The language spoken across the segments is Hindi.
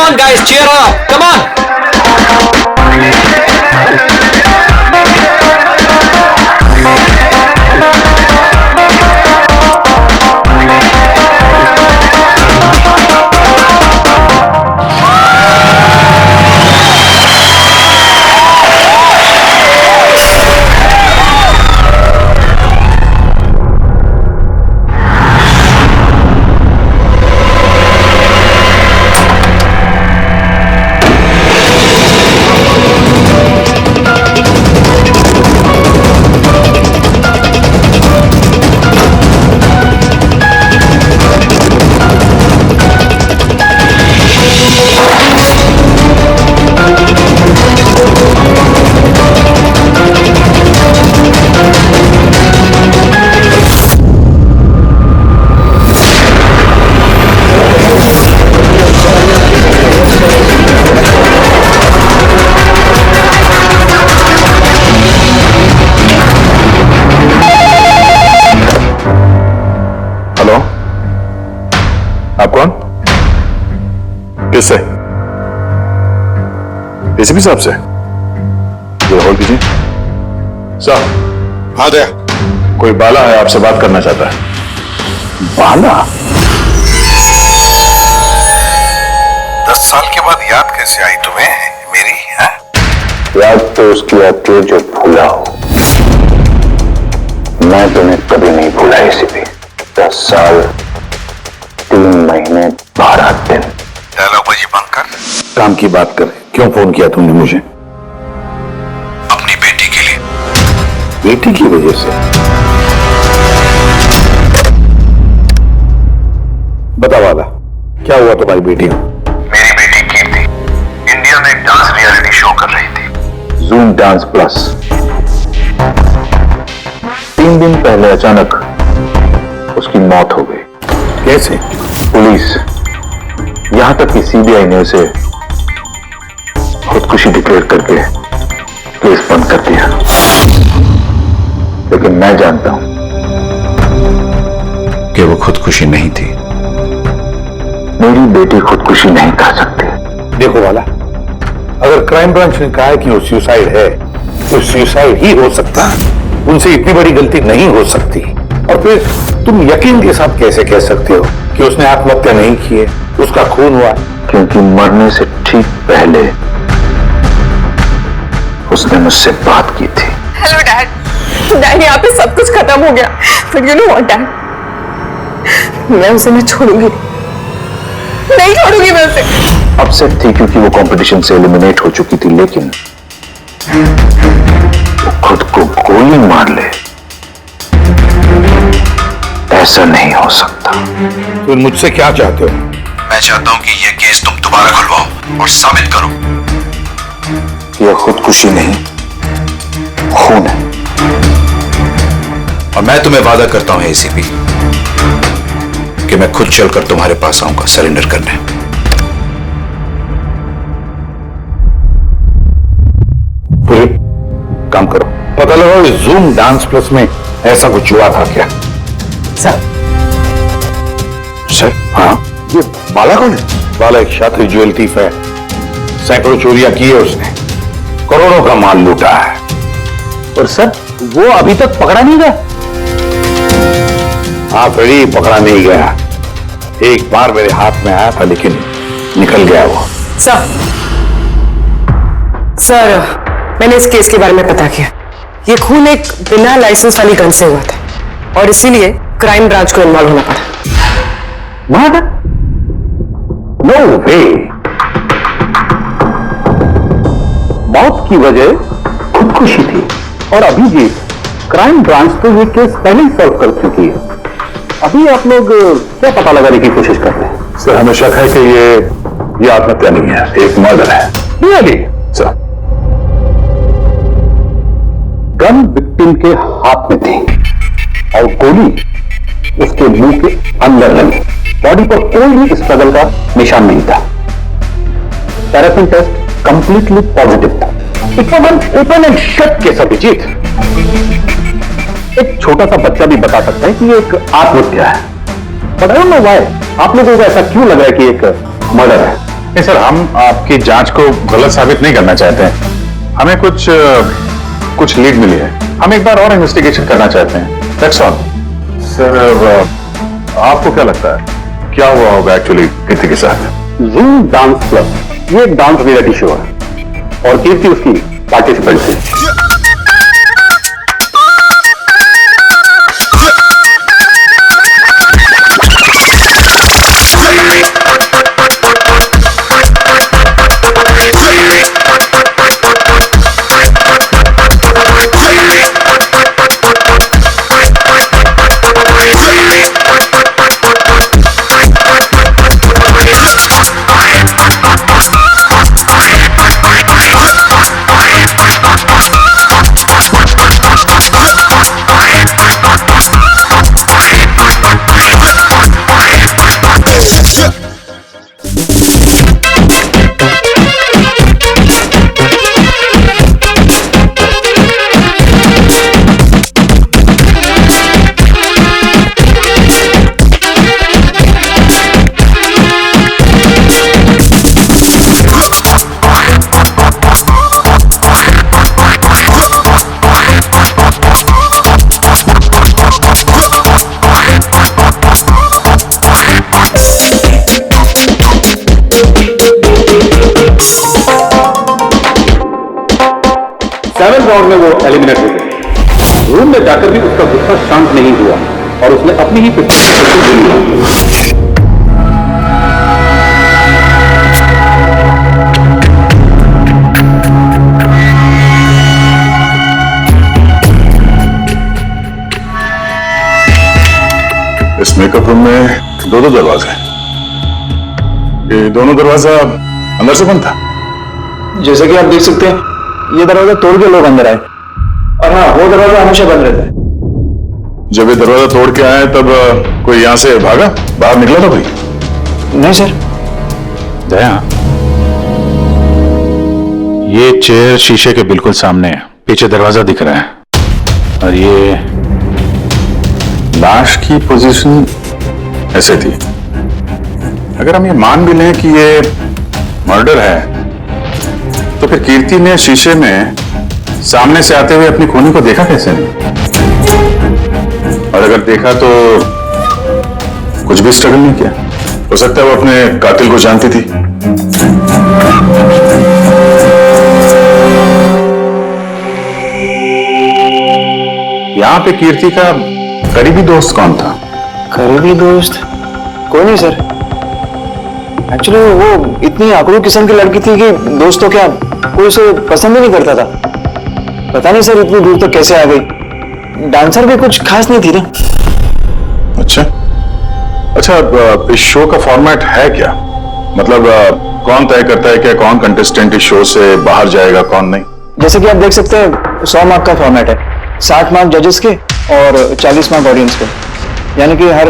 on guys, cheer up, come on. आप कौन? किससे? एसीपी साहब से? जरा होल्ड कीजिए। साहब। हाँ जया। कोई बाला है, आपसे बात करना चाहता है। बाला? 10 साल के बाद याद कैसे आई तुम्हें मेरी? है? याद तो उसकी आती है जो भूला हो। मैं तुम्हें कभी नहीं भूला एसीपी। 10 साल 3 महीने 12 दिन। डायलॉग बाजी बंद कर। काम की बात करें। क्यों फोन किया तुमने मुझे? अपनी बेटी के लिए। बेटी की वजह से? बता वाला, क्या हुआ तुम्हारी बेटी को? मेरी बेटी कीर्ति इंडिया में एक डांस रियलिटी शो कर रही थी, जूम डांस प्लस। 3 दिन पहले अचानक उसकी मौत हो गई। कैसे? पुलिस, यहां तक कि सीबीआई ने उसे खुदकुशी डिक्लेयर करके केस बंद कर दिया। लेकिन मैं जानता हूं कि वो खुदकुशी नहीं थी। मेरी बेटी खुदकुशी नहीं कर सकती। देखो वाला, अगर क्राइम ब्रांच ने कहा है कि वो सुसाइड है तो सुसाइड ही हो सकता है। उनसे इतनी बड़ी गलती नहीं हो सकती। और फिर तुम यकीन के साथ कैसे कह सकते हो कि उसने आत्महत्या नहीं की है, उसका खून हुआ? क्योंकि मरने से ठीक पहले उसने मुझसे बात की थी। Hello dad. डैड, यहाँ पे सब कुछ खत्म हो गया। फिर यू नो व्हाट डैड, मैं उसे नहीं छोड़ूंगी, नहीं छोड़ूंगी मैं उसे। अपसेट थी क्योंकि वो कंपटीशन से एलिमिनेट हो चुकी थी, लेकिन वो खुद को गोली मार ले, ऐसा नहीं हो सकता। तुम मुझसे क्या चाहते हो? मैं चाहता हूं कि यह केस तुम दोबारा खुलवाओ और साबित करो यह खुदकुशी नहीं, खून है। और मैं तुम्हें वादा करता हूं एसीपी कि मैं खुद चलकर तुम्हारे पास आऊंगा सरेंडर करने। काम करो, पता लगाओ इस जूम डांस प्लस में ऐसा कुछ हुआ था क्या? सर। सर? हाँ, ये बाला कौन है? बाला एक शातिर ज्वेल थीफ है। सैकड़ों चोरियां की है उसने, करोड़ों का माल लूटा है। और सर, वो अभी तक पकड़ा नहीं गया? हाँ फ्रेडी, पकड़ा नहीं गया। एक बार मेरे हाथ में आया था लेकिन निकल गया वो। सर, मैंने इस केस के बारे में पता किया। ये खून एक बिना लाइसेंस वाली गन से हुआ था और इसीलिए क्राइम ब्रांच को इन्वॉल्व होना पड़ा। नो वे। मौत की वजह खुदकुशी थी और अभिजीत, क्राइम ब्रांच तो ये केस पहले ही सॉल्व कर चुकी है। अभी आप लोग क्या पता लगाने की कोशिश कर रहे हैं? सर, हमें शक है कि ये आत्महत्या नहीं है, एक मर्डर है। रियली? सर, गन विक्टिम के हाथ में थी और गोली उसके मुंह के अंदर लगी। बॉडी पर कोई भी स्ट्रगल का निशान नहीं था। पैराफिन टेस्ट कंप्लीटली पॉजिटिव था। It was an open and shut case Abhijeet. एक छोटा सा बच्चा भी बता सकता है कि ये एक आत्महत्या है। But I don't know why आप लोगों को ऐसा क्यों लग रहा है कि एक मर्डर है। नहीं सर, हम आपकी जांच को गलत साबित नहीं करना चाहते हैं। हमें कुछ लीड मिली है, हम एक बार और इन्वेस्टिगेशन करना चाहते हैं। That's all. सर, आपको क्या लगता है क्या हुआ होगा एक्चुअली कीर्ति के साथ? जूम डांस क्लब ये एक डांस रियलिटी शो है और कीर्ति उसकी पार्टिसिपेंट है। सेवन राउंड में वो एलिमिनेट हो गई। रूम में जाकर भी उसका गुस्सा शांत नहीं हुआ और उसने अपनी ही पिस्तौल से गोली मारी। इस मेकअप रूम में दो दरवाजे हैं। ये दोनों दरवाजा अंदर से बंद था। जैसे कि आप देख सकते हैं ये दरवाजा तोड़ के लोग अंदर आए और हाँ वो दरवाजा हमेशा बंद रहता है। जब ये दरवाजा तोड़ के आए तब कोई यहां से भागा, बाहर निकला था कोई? नहीं सर। दया, ये चेयर शीशे के बिल्कुल सामने है, पीछे दरवाजा दिख रहा है और ये लाश की पोजीशन ऐसे थी। अगर हम ये मान भी लें कि ये मर्डर है तो फिर कीर्ति ने शीशे में सामने से आते हुए अपनी खूनी को देखा कैसे नहीं? और अगर देखा तो कुछ भी स्ट्रगल नहीं किया? हो सकता है वो अपने कातिल को जानती थी। यहां पे कीर्ति का करीबी दोस्त कौन था? करीबी दोस्त कोई नहीं सर। एक्चुअली वो इतनी आकड़ू किस्म की लड़की थी कि दोस्त तो क्या कोई उसे पसंद ही नहीं करता था। पता नहीं सर इतनी दूर तक कैसे आ गई। डांसर भी कुछ खास नहीं थी ना। अच्छा, इस शो का फॉर्मेट है क्या? मतलब कौन तय करता है कि कौन कंटेस्टेंट इस शो से बाहर जाएगा कौन नहीं? जैसे कि आप देख सकते हैं 100 मार्क का फॉर्मेट है। 60 मार्क जजेस के और 40 मार्क ऑडियंस के, यानी कि हर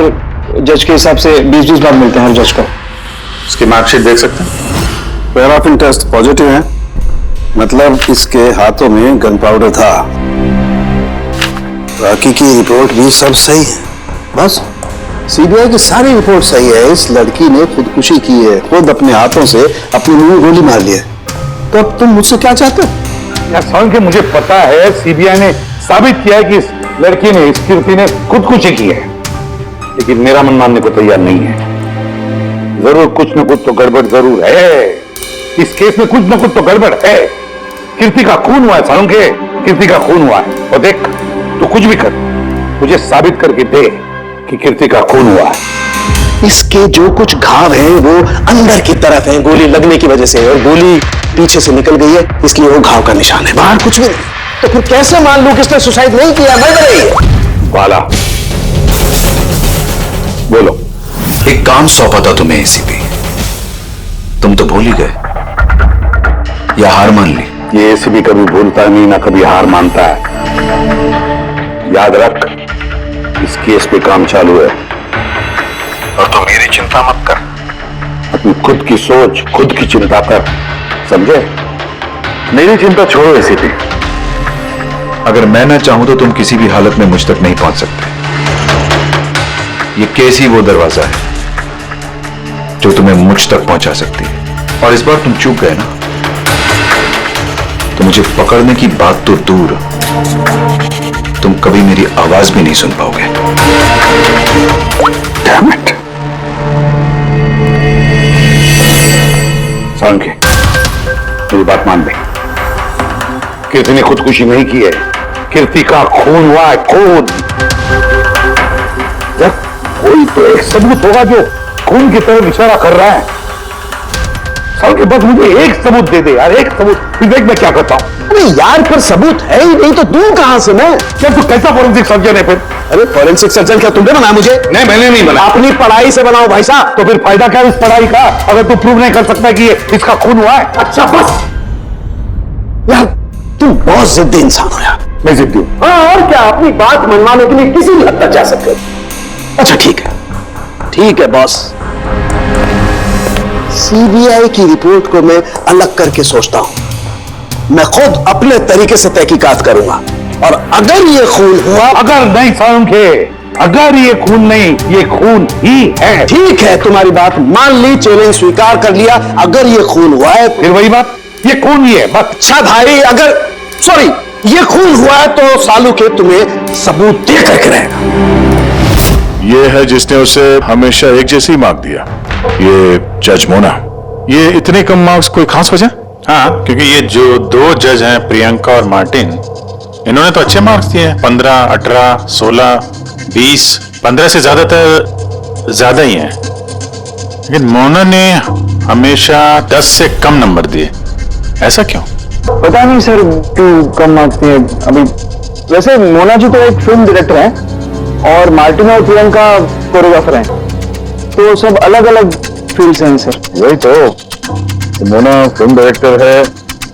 जज के हिसाब से 20-20 मार्क मिलते हैं हर जज को। इसकी मार्कशीट देख सकते हैं। पैराफिन टेस्ट पॉजिटिव है, मतलब इसके हाथों में गन पाउडर था। बाकी की रिपोर्ट भी सब सही है। बस सीबीआई की सारी रिपोर्ट सही है। इस लड़की ने खुदकुशी की है, खुद अपने हाथों से अपने मुंह में गोली मार ली है। तो अब तुम मुझसे क्या चाहते हो? यार समझ के मुझे पता है सीबीआई ने साबित किया है कि इस लड़की ने, इस कीर्ति ने खुदकुशी की है, लेकिन मेरा मन मानने को तैयार नहीं है। जरूर कुछ न कुछ तो गड़बड़ जरूर है। इस केस में कुछ न कुछ तो गड़बड़ है। कीर्ति का खून हुआ है सालुंखे, कीर्ति का खून हुआ है। और देख, तू कुछ भी कर, मुझे साबित करके दे कि कीर्ति का खून हुआ है। इसके जो कुछ घाव हैं वो अंदर की तरफ हैं, गोली लगने की वजह से, और गोली पीछे से निकल गई है, इसलिए वो घाव का निशान है, बाहर कुछ भी नहीं। तो फिर कैसे मान लूं कि इसने सुसाइड नहीं किया, मर्डर है? वाला बोलो। एक काम सौंपा था तुम्हें एसीपी, तुम तो भूल ही गए या हार मान ली? ये एसीपी कभी भूलता नहीं, ना कभी हार मानता है। याद रख, इस केस पे काम चालू है और तो मेरी चिंता मत कर, अपनी खुद की सोच, खुद की चिंता कर, समझे? मेरी चिंता छोड़ो एसीपी। अगर मैं ना चाहूं तो तुम किसी भी हालत में मुझ तक नहीं पहुंच सकते। ये केस ही वो दरवाजा है जो तुम्हें मुझ तक पहुंचा सकती है। और इस बार तुम चूक गए ना, तो मुझे पकड़ने की बात तो दूर, तुम कभी मेरी आवाज भी नहीं सुन पाओगे। Damn it. सालुंखे, मेरी बात मान ले। कीर्ति ने खुदकुशी नहीं की है, कीर्ति का खून हुआ है, खून। जब कोई तो एक सबूत होगा जो खून की तरफ इशारा कर रहा है। सालुंखे, बस मुझे एक सबूत दे दे यार, एक सबूत। फिर देख मैं क्या करता हूं। अरे यार, पर सबूत है ही नहीं तो दूं कहां से मैं? क्या तू कैसा फोरेंसिक सर्जन है फिर? अरे फॉरेंसिक सर्जन क्या तुमने बनाया मुझे? नहीं, मैंने नहीं बना। अपनी पढ़ाई से बनाओ भाई साहब। तो फिर फायदा क्या इस पढ़ाई का, अगर तू प्रूव नहीं कर सकता कि ये इसका खून हुआ है? अच्छा बस यार, तुम बहुत जिद्दी इंसान हो यार। मैं जिद्दी हूं। हाँ, और क्या, अपनी बात मनवाने के लिए किसी भी हद तक जा सकते हो। अच्छा ठीक है, ठीक है बॉस, सीबीआई की रिपोर्ट को मैं अलग करके सोचता हूं। मैं खुद अपने तरीके से तहकीकात करूंगा, और अगर ये खून हुआ, अगर नहीं सालुंखे, अगर ये खून नहीं, ये खून ही है। ठीक है, तुम्हारी बात मान ली, चैलेंज स्वीकार कर लिया। अगर ये खून हुआ है फिर वही बात, ये खून ही है बस। अच्छा भाई, अगर सॉरी ये खून हुआ है तो सालू के तुम्हें सबूत दे करके रहेगा। ये है जिसने उसे हमेशा एक जैसी मार्क दिया, ये जज मोना। ये इतने कम मार्क्स कोई खास वजह? हाँ, क्योंकि ये जो दो जज हैं, प्रियंका और मार्टिन, इन्होंने तो अच्छे मार्क्स दिए हैं। 15, 18, 16, 20, 15 से ज्यादातर ज्यादा ही हैं। लेकिन मोना ने हमेशा 10 से कम नंबर दिए, ऐसा क्यों? पता नहीं सर क्यों कम मार्क्स दिए अभी। वैसे मोना जी तो एक फिल्म डायरेक्टर हैं और मार्टिन और प्रियंका कोरियोग्राफर हैं, तो सब अलग अलग फील्ड से हैं सर। वही तो, मोना फिल्म डायरेक्टर है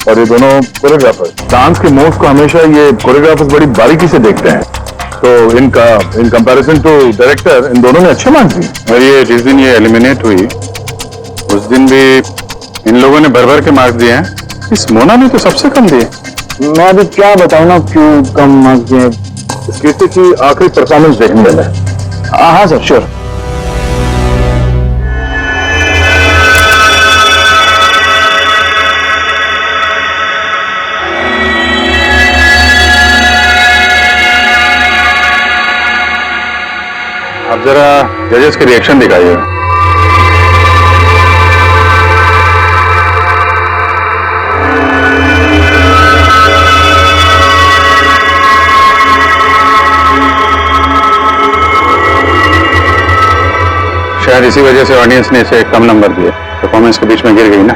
और ये दोनों कोरियोग्राफर। डांस के मूव्स को हमेशा ये कोरियोग्राफर्स बड़ी बारीकी से देखते हैं, तो इन कंपैरिजन टू डायरेक्टर इन दोनों ने अच्छे मार्क्स दिए। और ये जिस दिन ये एलिमिनेट हुई उस दिन भी इन लोगों ने भर भर के मार्क्स दिए हैं, इस मोना ने तो सबसे कम दिए। मैं अभी क्या बताऊं ना क्यों कम मार्क्स दिए। इस कीर्ति की आखिरी परफॉर्मेंस देखने वाला है। हाँ सर, श्योर। आप जरा जजेस के रिएक्शन दिखाइए। शायद इसी वजह से ऑडियंस ने इसे कम नंबर दिए, परफॉर्मेंस के बीच में गिर गई ना।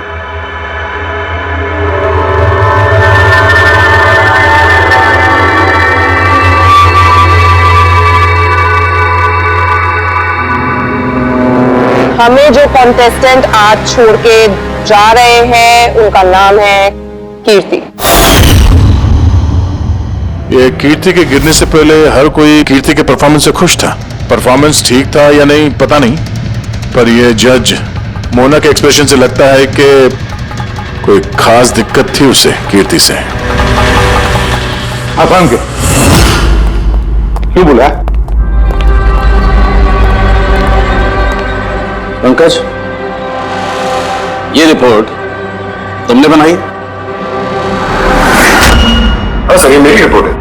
हमें जो कॉन्टेस्टेंट आज छोड़ के जा रहे हैं उनका नाम है कीर्ति। ये कीर्ति के गिरने से पहले हर कोई कीर्ति के परफॉर्मेंस से खुश था। परफॉर्मेंस ठीक था या नहीं पता नहीं, पर ये जज मोना के एक्सप्रेशन से लगता है कि कोई खास दिक्कत थी उसे कीर्ति से। आसान के क्यों बोला? पंकज, ये रिपोर्ट तुमने बनाई? हाँ सर, ये मेरी रिपोर्ट है।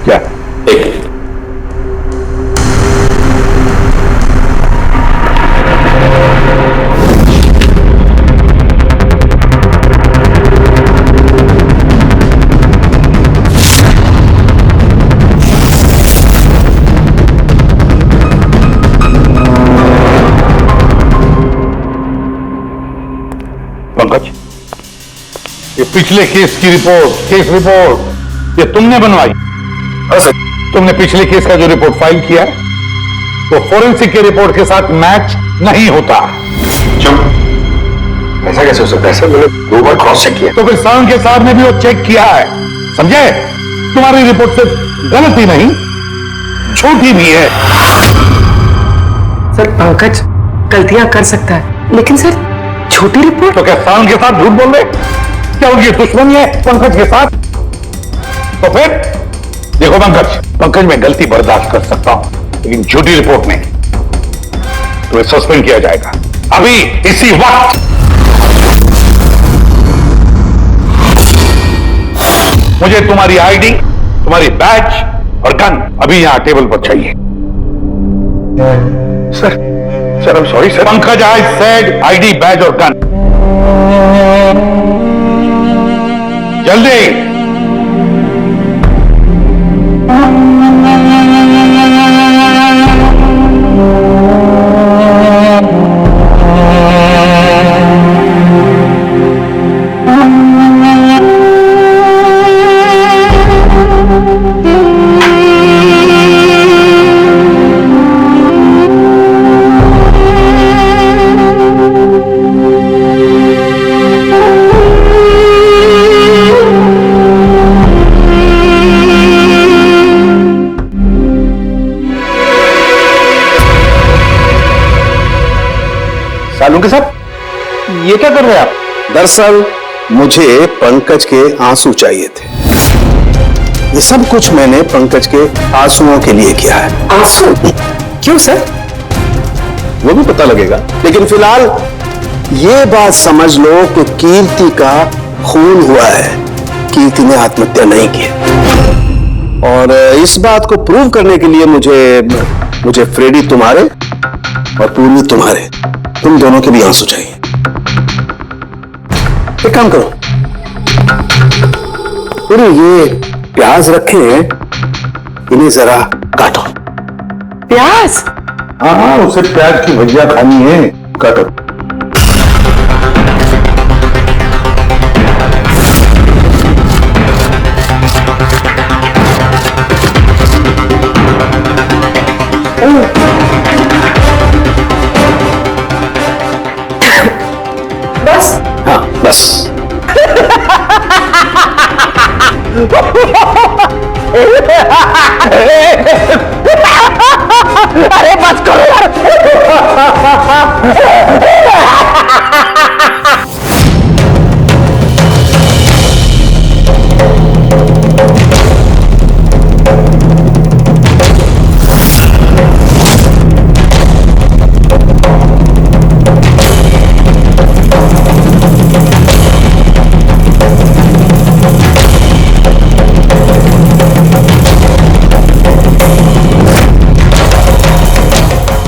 क्या? एक पंकज, ये पिछले केस की रिपोर्ट, केस रिपोर्ट ये तुमने बनवाई? हाँ सर। तुमने पिछले केस का जो रिपोर्ट फाइल किया है वो फोरेंसिक के रिपोर्ट के साथ मैच नहीं होता। क्यों? ऐसा कैसे हो सकता है सर? मैंने 2 बार क्रॉस चेक किया। तो फिर सालुंखे साहब ने भी वो चेक किया है, समझे? तुम्हारी रिपोर्ट सिर्फ गलत ही नहीं, झूठी भी है। सर पंकज गलतियां कर सकता है, लेकिन सर छोटी रिपोर्ट। तो क्या सालुंखे साहब झूठ बोल रहे? क्या उनकी दुश्मनी है पंकज के साथ? तो फिर देखो पंकज, मैं गलती बर्दाश्त कर सकता हूं, लेकिन झूठी रिपोर्ट नहीं। तुम्हें सस्पेंड किया जाएगा अभी इसी वक्त। मुझे तुम्हारी आईडी, तुम्हारी बैज और गन अभी यहां टेबल पर चाहिए। Sir I am sorry sir. Pankaj, I said ID, badge और गन। जल्दी। सालुंके साहब, ये क्या कर रहे हैं आप? दरअसल मुझे पंकज के आंसू चाहिए थे। ये सब कुछ मैंने पंकज के आंसुओं के लिए किया है। आंसू? क्यों सर? वो भी पता लगेगा, लेकिन फिलहाल ये बात समझ लो कि कीर्ति का खून हुआ है। कीर्ति ने आत्महत्या नहीं की। और इस बात को प्रूव करने के लिए मुझे फ्रेडी तुम्हारे और पूर्वी तुम्हारे, तुम दोनों के भी आंसू चाहिए। एक काम करो, पूरी ये प्याज रखे हैं, इन्हें जरा काटो। प्याज? हाँ, उसे प्याज की भजिया खानी है, काटो। बस? हाँ बस। अरे बस करो यार।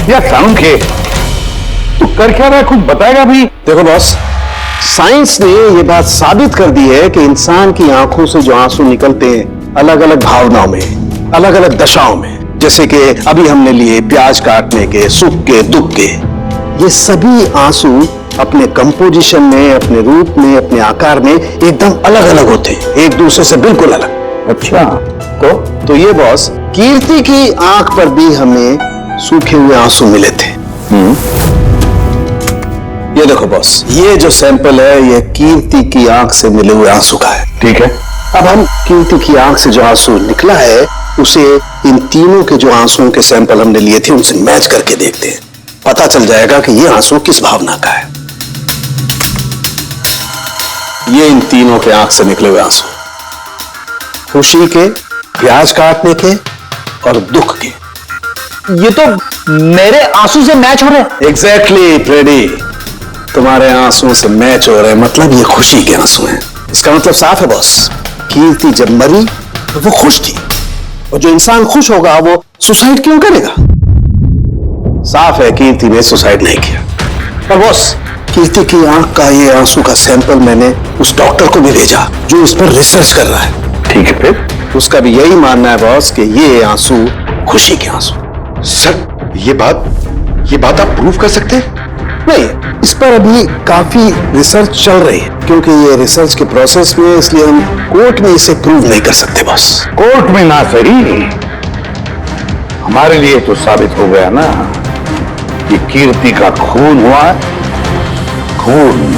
यार सालुंके, तू कर क्या रहा है? कुछ बताएगा भी? देखो बॉस, साइंस ने ये बात साबित कर दी है कि इंसान की आंखों से जो आंसू निकलते हैं अलग अलग भावनाओं में, अलग अलग दशाओं में, जैसे कि अभी हमने लिए प्याज काटने के, सुख के, दुख के, ये सभी आंसू अपने कंपोजिशन में, अपने रूप में, अपने आकार में एकदम अलग अलग होते हैं, एक दूसरे से बिल्कुल अलग। अच्छा, तो ये बॉस, कीर्ति की आंख पर भी हमें सूखे हुए आंसू मिले थे। ये देखो बॉस, ये जो सैंपल है ये कीर्ति की आंख से मिले हुए आंसू का है। ठीक है। अब हम कीर्ति की आंख से जो आंसू निकला है उसे इन तीनों के जो आंसुओं के सैंपल हमने लिए थे उनसे मैच करके देखते हैं, पता चल जाएगा कि ये आंसू किस भावना का है। ये इन तीनों के आंख से निकले हुए आंसू, खुशी के, प्याज काटने के और दुख के। ये तो मेरे आंसू से मैच हो रहे हैं। एग्जैक्टली फ्रेडी, तुम्हारे आंसुओं से मैच हो रहे हैं, मतलब ये खुशी के आंसू हैं। इसका मतलब साफ है बॉस, कीर्ति जब मरी तो वो खुश थी, और जो इंसान खुश होगा वो सुसाइड क्यों करेगा? साफ है कीर्ति ने सुसाइड नहीं किया। पर बॉस, कीर्ति की आंख का ये आंसू का सैंपल मैंने उस डॉक्टर को भी भेजा जो इस पर रिसर्च कर रहा है। ठीक है, फिर उसका भी यही मानना है बॉस कि ये आंसू खुशी के आंसू। सर, ये बात आप प्रूव कर सकते हैं? नहीं, इस पर अभी काफी रिसर्च चल रही है, क्योंकि ये रिसर्च के प्रोसेस में, इसलिए हम कोर्ट में इसे प्रूव नहीं कर सकते बॉस। कोर्ट में ना सही, हमारे लिए तो साबित हो गया ना कि कीर्ति का खून हुआ है। खून।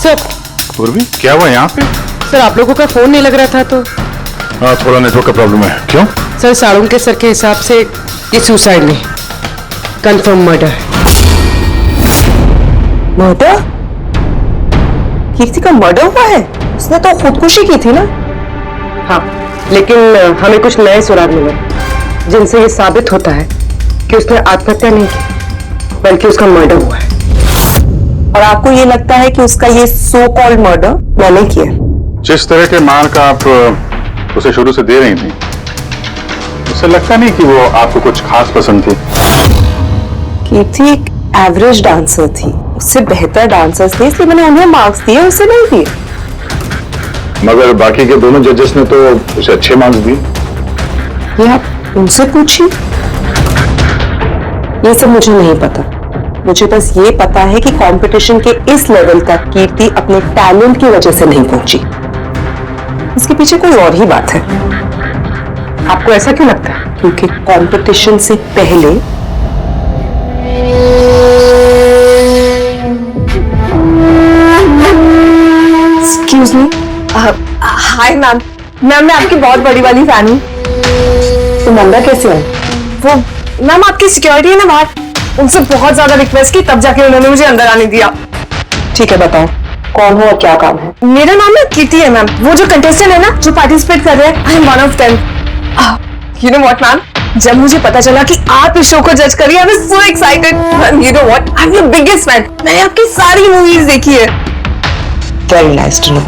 सर, पूर्वी, क्या हुआ यहाँ पे? सर आप लोगों का फोन नहीं लग रहा था तो। हाँ, थोड़ा नेटवर्क का प्रॉब्लम है। क्यों? सर साड़ू के सर के हिसाब से ये सुसाइड नहीं, कंफर्म मर्डर है। मर्डर? कीर्ति का मर्डर हुआ है? उसने तो खुदकुशी की थी ना? हाँ, लेकिन हमें कुछ नए सुराग मिले जिनसे ये साबित होता है कि उसने आत्महत्या नहीं की बल्कि उसका मर्डर हुआ है। और आपको ये लगता है कि उसका ये सो कॉल्ड मर्डर मैंने किया? जिस तरह के मार्क आप उसे शुरू से दे रही थी, उससे लगता नहीं कि वो आपको कुछ खास पसंद थी। कीर्ति एक एवरेज डांसर थी, उससे बेहतर डांसर्स थे, इसलिए मैंने उन्हें मार्क्स दिए, उसे नहीं दिए। मगर बाकी के दोनों जजेस ने तो उसे अच्छे मार्क्स दिए। ये आप उनसे पूछिए, ये सब मुझे नहीं पता। मुझे बस ये पता है कि कंपटीशन के इस लेवल तक कीर्ति अपने टैलेंट की वजह से नहीं पहुंची। इसके पीछे कोई और ही बात है। आपको ऐसा क्यों लगता है? क्योंकि कंपटीशन से पहले एक्सक्यूज मी, हाय मैम, मैं आपकी बहुत बड़ी वाली फैन हूँ। तुम अंदर कैसे हो? वो मैम आपकी सिक्योरिटी है ना बाहर, उनसे बहुत ज्यादा रिक्वेस्ट की तब जाके उन्होंने मुझे अंदर आने दिया। ठीक है, बताओ कौन हो और क्या काम है? मेरा नाम है कीर्ति है मैम, वो जो कंटेस्टेंट है ना जो पार्टिसिपेट कर रहे हैं, I am one of them. You know what ma'am, जब मुझे पता चला कि आप इस शो को जज करिए, I was so excited. You know what, I am your biggest fan, मैंने आपकी सारी मूवीज देखी है। Very nice to know.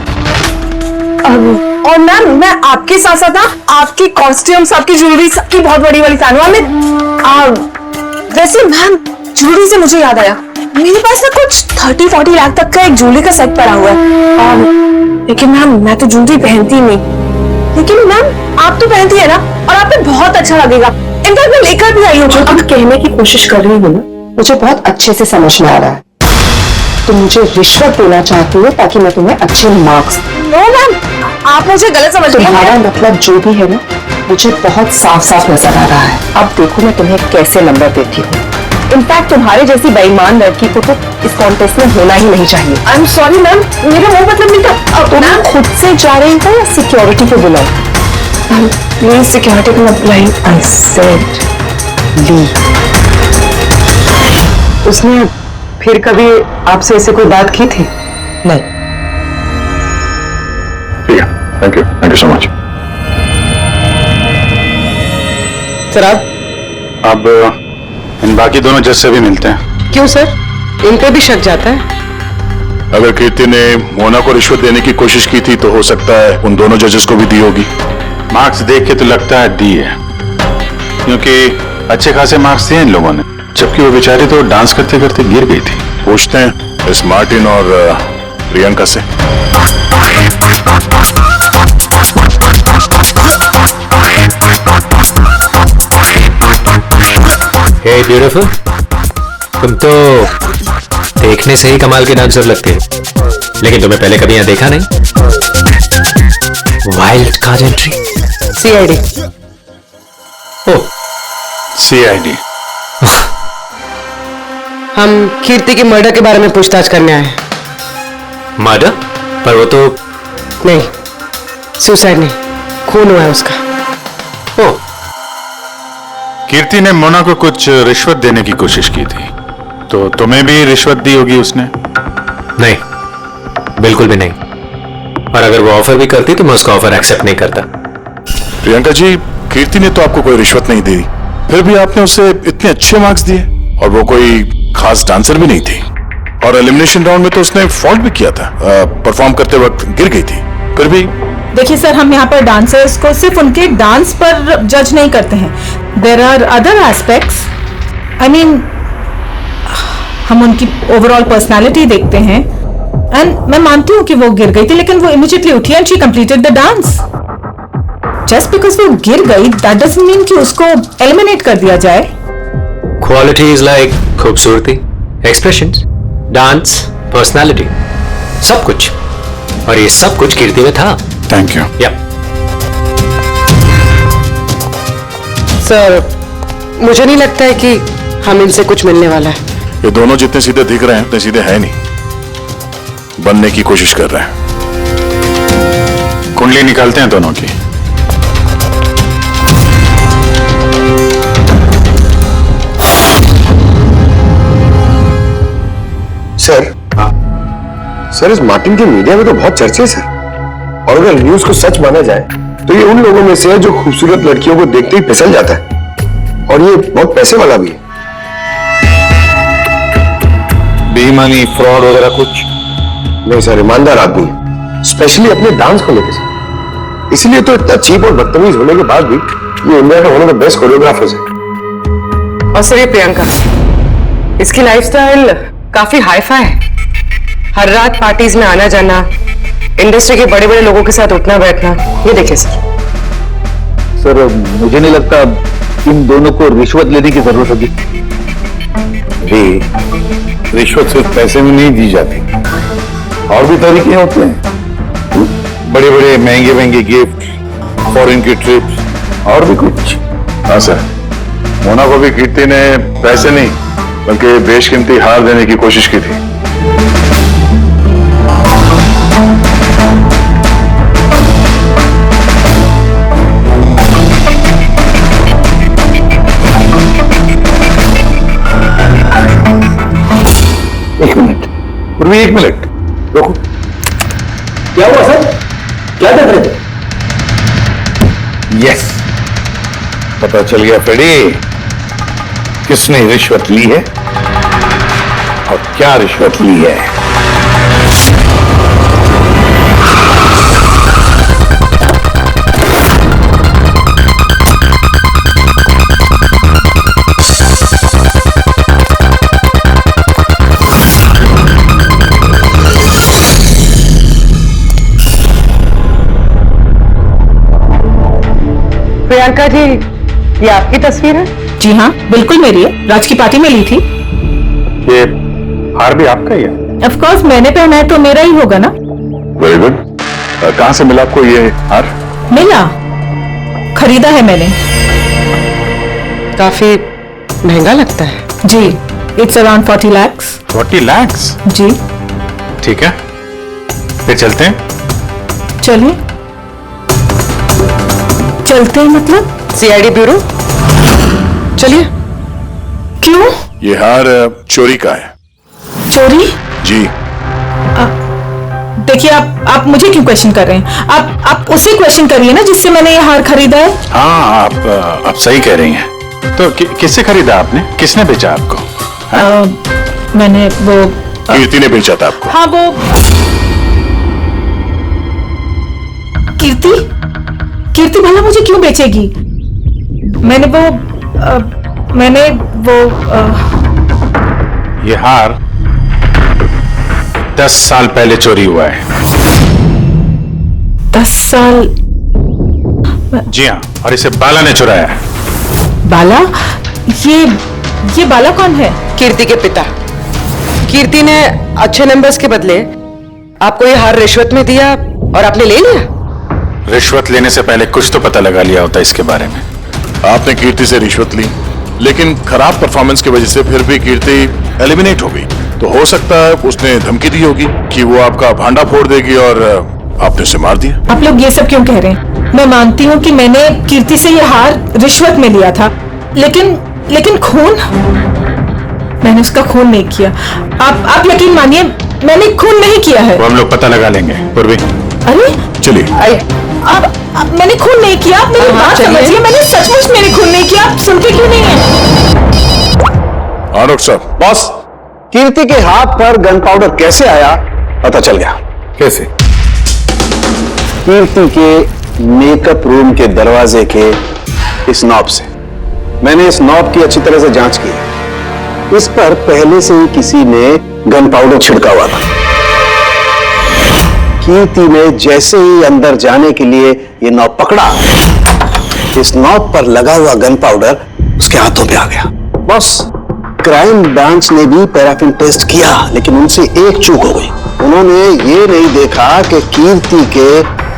और मैम मैं आपके साथ साथ ना आपकी कॉस्ट्यूम्स, आपकी ज्वेलरी, सबकी बहुत बड़ी वाली फैन हूँ। वैसे मैम ज्वेलरी से मुझे याद आया, मेरे पास ना कुछ 30-40 लाख तक का एक ज्वेलरी का सेट पड़ा हुआ है। लेकिन मैम मैं तो ज्वेलरी पहनती नहीं, लेकिन मैम आप तो पहनती है ना, और आप पे बहुत अच्छा लगेगा। इनफैक्ट मैं लेकर भी आई हूँ। जो तुम कहने की कोशिश कर रही हो ना, मुझे बहुत अच्छे से समझ में आ रहा है। तुम मुझे रिश्वत देना चाहती हो ताकि मैं तुम्हें अच्छे मार्क्स। नो मैम, आप मुझे गलत समझ रही हो। तुम्हारा मतलब जो भी है ना, मुझे बहुत साफ साफ नजर आ रहा है। अब देखो मैं तुम्हें कैसे नंबर देती हूँ। इनफैक्ट तुम्हारे जैसी बेईमान लड़की को तो इस कॉन्टेस्ट में होना ही नहीं चाहिए। आई एम सॉरी मैम, मेरा वो मतलब नहीं था। अब तुम खुद से जा रही हो या सिक्योरिटी को बुलाओ? प्लीज सिक्योरिटी को मत बुलाइए। आई सेड ली। उसने फिर कभी आपसे ऐसे कोई बात की थी? नहीं। ठीक है, thank you so much. Sir अब इन बाकी दोनों जज से भी मिलते हैं। क्यों सर, इन पे भी शक जाता है? अगर कीर्ति ने मोना को रिश्वत देने की कोशिश की थी तो हो सकता है उन दोनों जजेस को भी दी होगी। मार्क्स देख के तो लगता है दी है, क्योंकि अच्छे खासे मार्क्स दिए इन लोगों ने, जबकि वो बेचारी तो डांस करते करते गिर गई थी। पूछते हैं इस मार्टिन और प्रियंका से। हे ब्यूटीफुल, तुम तो देखने से ही कमाल की डांसर लगती है, लेकिन तुम्हें पहले कभी यहाँ देखा नहीं। Wild card entry, CID. Oh CID। हम कीर्ति के मर्डर के बारे में पूछताछ करने आए हैं। मर्डर? पर वो तो नहीं, सुसाइड नहीं, खून हुआ है उसका। ओह, कीर्ति ने मोना को कुछ रिश्वत देने की कोशिश की थी, तो तुम्हें भी रिश्वत दी होगी उसने? नहीं, बिल्कुल भी नहीं। और अगर वो ऑफर भी करती तो मैं उसका ऑफर एक्सेप्ट नहीं करता। प्रियंका जी, कीर्ति ने तो आपको कोई रिश्वत नहीं दी, फिर भी आपने उसे इतने अच्छे मार्क्स दिए, और वो कोई खास डांसर भी नहीं थी, और एलिमिनेशन राउंड में तो उसने फॉल्ट भी किया था, परफॉर्म करते वक्त गिर गई थी। फिर भी देखिए सर, हम यहाँ पर डांसर्स को सिर्फ उनके डांस पर जज नहीं करते हैं। There are other aspects, I mean हम उनकी ओवरऑल पर्सनालिटी देखते हैं। एंड मैं मानती हूँ कि वो गिर गई थी, लेकिन वो इमीडिएटली उठी and she completed the dance. Just because वो गिर गई दैट डजंट मीन कि उसको एलिमिनेट कर दिया जाए। क्वालिटीज लाइक खूबसूरती, एक्सप्रेशंस, डांस, पर्सनालिटी, सब कुछ, और ये सब कुछ कीर्ति में था। Thank you. या सर, मुझे नहीं लगता है कि हम इनसे कुछ मिलने वाला है। ये दोनों जितने सीधे दिख रहे हैं उतने सीधे हैं नहीं, बनने की कोशिश कर रहे हैं। कुंडली निकालते हैं दोनों की। सर इस मार्टिन के मीडिया में तो बहुत चर्चे सर, और अगर न्यूज को सच माना जाए तो ये उन लोगों में से है जो खूबसूरत लड़कियों को देखते ही फिसल जाता है, और ये बहुत पैसे वाला भी है। बेईमानी, फ्रॉड वगैरह कुछ नहीं सर, ईमानदार आदमी है, स्पेशली अपने डांस को लेकर सर। इसलिए तो इतना चीप और बदतमीज होने के बाद भी ये इंडिया का one of the best choreographers है। और सर ये प्रियंका, इसकी लाइफस्टाइल काफी हाई-फाई है। हर रात पार्टीज में आना जाना, इंडस्ट्री के बड़े बड़े लोगों के साथ उठना बैठना, ये देखिए सर मुझे नहीं लगता इन दोनों को रिश्वत लेने की जरूरत होगी। रिश्वत सिर्फ पैसे में नहीं दी जाती, और भी तरीके होते हैं, बड़े बड़े महंगे महंगे गिफ्ट, फॉरेन की ट्रिप्स और भी कुछ। हाँ सर, मोना को भी कीर्ति ने पैसे नहीं बल्कि बेशकीमती हार देने की कोशिश की थी। एक मिनट पूर्वी, एक मिनट रुको। क्या हुआ सर, क्या कर रहे थे? यस, पता चल गया फ्रेडी, किसने रिश्वत ली है और क्या रिश्वत ली है। प्रियंका जी, ये आपकी तस्वीर है? जी हाँ, बिल्कुल मेरी है, राज की पार्टी में ली थी। ये हार भी आपका ही है? ऑफ कोर्स, मैंने पहना है तो मेरा ही होगा ना। Very good. कहां से मिला आपको ये हार? मिला, खरीदा है मैंने। काफी महंगा लगता है। जी, इट्स अराउंड 40 lakhs। 40 lakhs? जी। ठीक है, फिर चलते हैं। चलिए, चलते हैं मतलब? सीआईडी ब्यूरो चलिए। क्यों? ये हार चोरी का है। चोरी? जी। देखिए, आप मुझे क्यों क्वेश्चन कर रहे हैं? आप उसे क्वेश्चन करिए ना जिससे मैंने ये हार खरीदा है। हाँ, आप सही कह रही हैं। तो किससे खरीदा आपने? किसने बेचा आपको? मैंने वो कीर्ति ने बेचा था आपको। हाँ, वो कीर्ति भला मुझे क्यों बेचेगी? मैंने वो ये हार 10 साल पहले चोरी हुआ है। 10 साल? जी हाँ, और इसे बाला ने चुराया है। बाला? ये बाला कौन है? कीर्ति के पिता। कीर्ति ने अच्छे नंबर्स के बदले आपको ये हार रिश्वत में दिया और आपने ले लिया। रिश्वत लेने से पहले कुछ तो पता लगा लिया होता इसके बारे में। आपने कीर्ति से रिश्वत ली, लेकिन खराब परफॉर्मेंस की वजह से फिर भी कीर्ति एलिमिनेट हो गई। तो हो सकता है उसने धमकी दी होगी कि वो आपका भांडा फोड़ देगी और आपने उसे मार दिया। आप लोग ये सब क्यों कह रहे हैं? मैं मानती हूँ कि मैंने कीर्ति से ये हार रिश्वत में लिया था, लेकिन खून? मैंने उसका खून नहीं किया। आप यकीन मानिए, मैंने खून नहीं किया है। वो हम लोग पता लगा लेंगे पूर्वी। अरे चलिए। अब मैंने खून नहीं किया। आप मेरी बात समझिए, मैंने सचमुच मैंने खून नहीं किया। आप सुनते क्यों नहीं हैं? डॉक्टर साहब। बॉस, कीर्ति के हाथ पर गन पाउडर कैसे आया पता चल गया। कैसे? कीर्ति के मेकअप रूम के दरवाजे के इस नॉब से। मैंने इस नॉब की अच्छी तरह से जांच की। इस पर पहले से ही किसी ने गन पाउडर छिड़का हुआ था। कीर्ति ने जैसे ही अंदर जाने के लिए ये नॉब पकड़ा, इस नॉब पर लगा हुआ गन पाउडर उसके हाथों पे आ गया। बॉस, क्राइम ब्रांच ने भी पैराफिन टेस्ट किया, लेकिन उनसे एक चूक हो गई। उन्होंने ये नहीं देखा कि कीर्ति के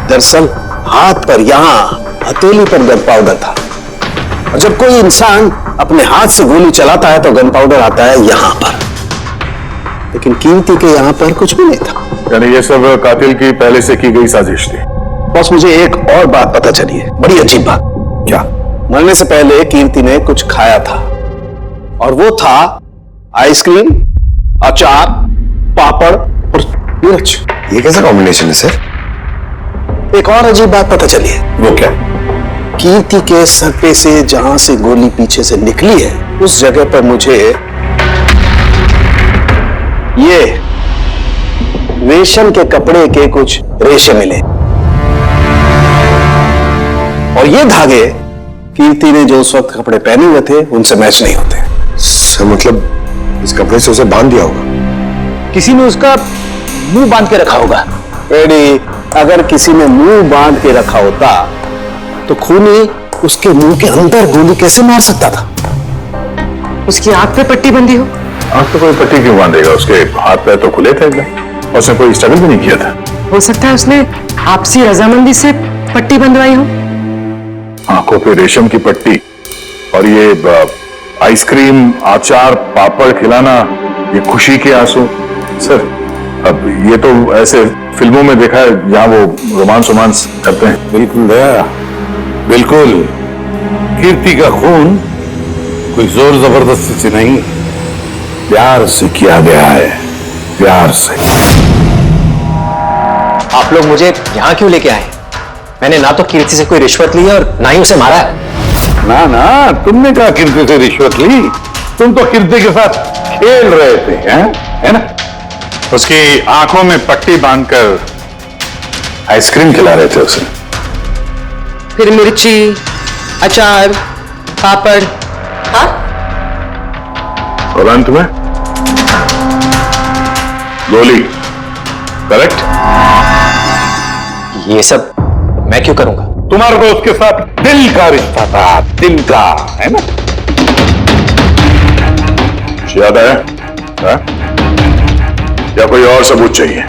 दरअसल हाथ पर, यहां हथेली पर गन पाउडर था। और जब कोई इंसान अपने हाथ से गोली चलाता है तो गन पाउडर आता है यहां पर, लेकिन कीर्ति के यहां पर कुछ भी नहीं था। यानी ये सब कातिल की पहले से की गई साजिश थी। बॉस, मुझे एक और बात पता चली है, बड़ी अजीब बात। क्या? मरने से पहले कीर्ति ने कुछ खाया था, और वो था आइसक्रीम, अचार पापड़ और मिर्च। ये कैसा कॉम्बिनेशन है सर? एक और अजीब बात पता चली है। वो क्या? कीर्ति के सर पे से जहां से गोली पीछे से निकली है, उस जगह पर मुझे ये रेशम के कपड़े के कुछ रेशे मिले, और ये धागे कीर्ति ने जो उस वक्त कपड़े पहने हुए थे उनसे मैच नहीं होते। सर मतलब इस कपड़े से उसे बांध दिया होगा। किसी ने उसका मुंह बांध के रखा होगा। रेडी, अगर किसी ने मुंह बांध के रखा होता तो खूनी उसके मुंह के अंदर गोली कैसे मार सकता था? उसकी आंख पे पट्टी बंधी हो। आंख तो कोई पट्टी क्यों बांधेगा? उसके हाथ पैर तो खुले थे एकदम, उसने कोई स्ट्रगल भी नहीं किया था। हो सकता है उसने आपसी रजामंदी से पट्टी बंधवाई हो। आंखों पे रेशम की पट्टी और ये आइसक्रीम, अचार, पापड़ खिलाना, ये खुशी के आंसू। सर अब ये तो ऐसे फिल्मों में देखा है जहां वो रोमांस करते हैं। बिल्कुल दया, बिल्कुल। कीर्ति का खून कोई जोर जबरदस्ती से नहीं, प्यार से किया गया है, प्यार से। आप लोग मुझे यहां क्यों लेके आए? मैंने ना तो कीर्ति से कोई रिश्वत ली है और ना ही उसे मारा है। ना ना, तुमने कहा कीर्ति से रिश्वत ली? तुम तो कीर्ति के साथ खेल रहे थे, हैं? है ना? उसकी आंखों में पट्टी बांधकर आइसक्रीम खिला रहे थे उसे। फिर मिर्ची, अचार, पापड़। हाँ, और अंत में गोली। करेक्ट? ये सब मैं क्यों करूंगा? तुम्हारा तो उसके साथ दिल का रिश्ता था, दिल का, है ना? याद है? हाँ? या कोई और सबूत चाहिए?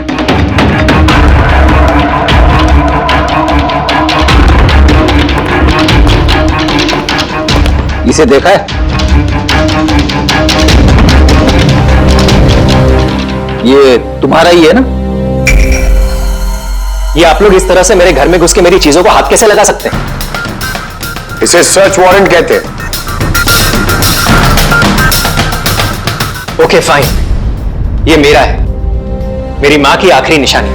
इसे देखा है? ये तुम्हारा ही है ना? ये आप लोग इस तरह से मेरे घर में घुस के मेरी चीजों को हाथ कैसे लगा सकते हैं? इसे सर्च वारंट कहते हैं। ओके फाइन, ये मेरा है, मेरी मां की आखिरी निशानी।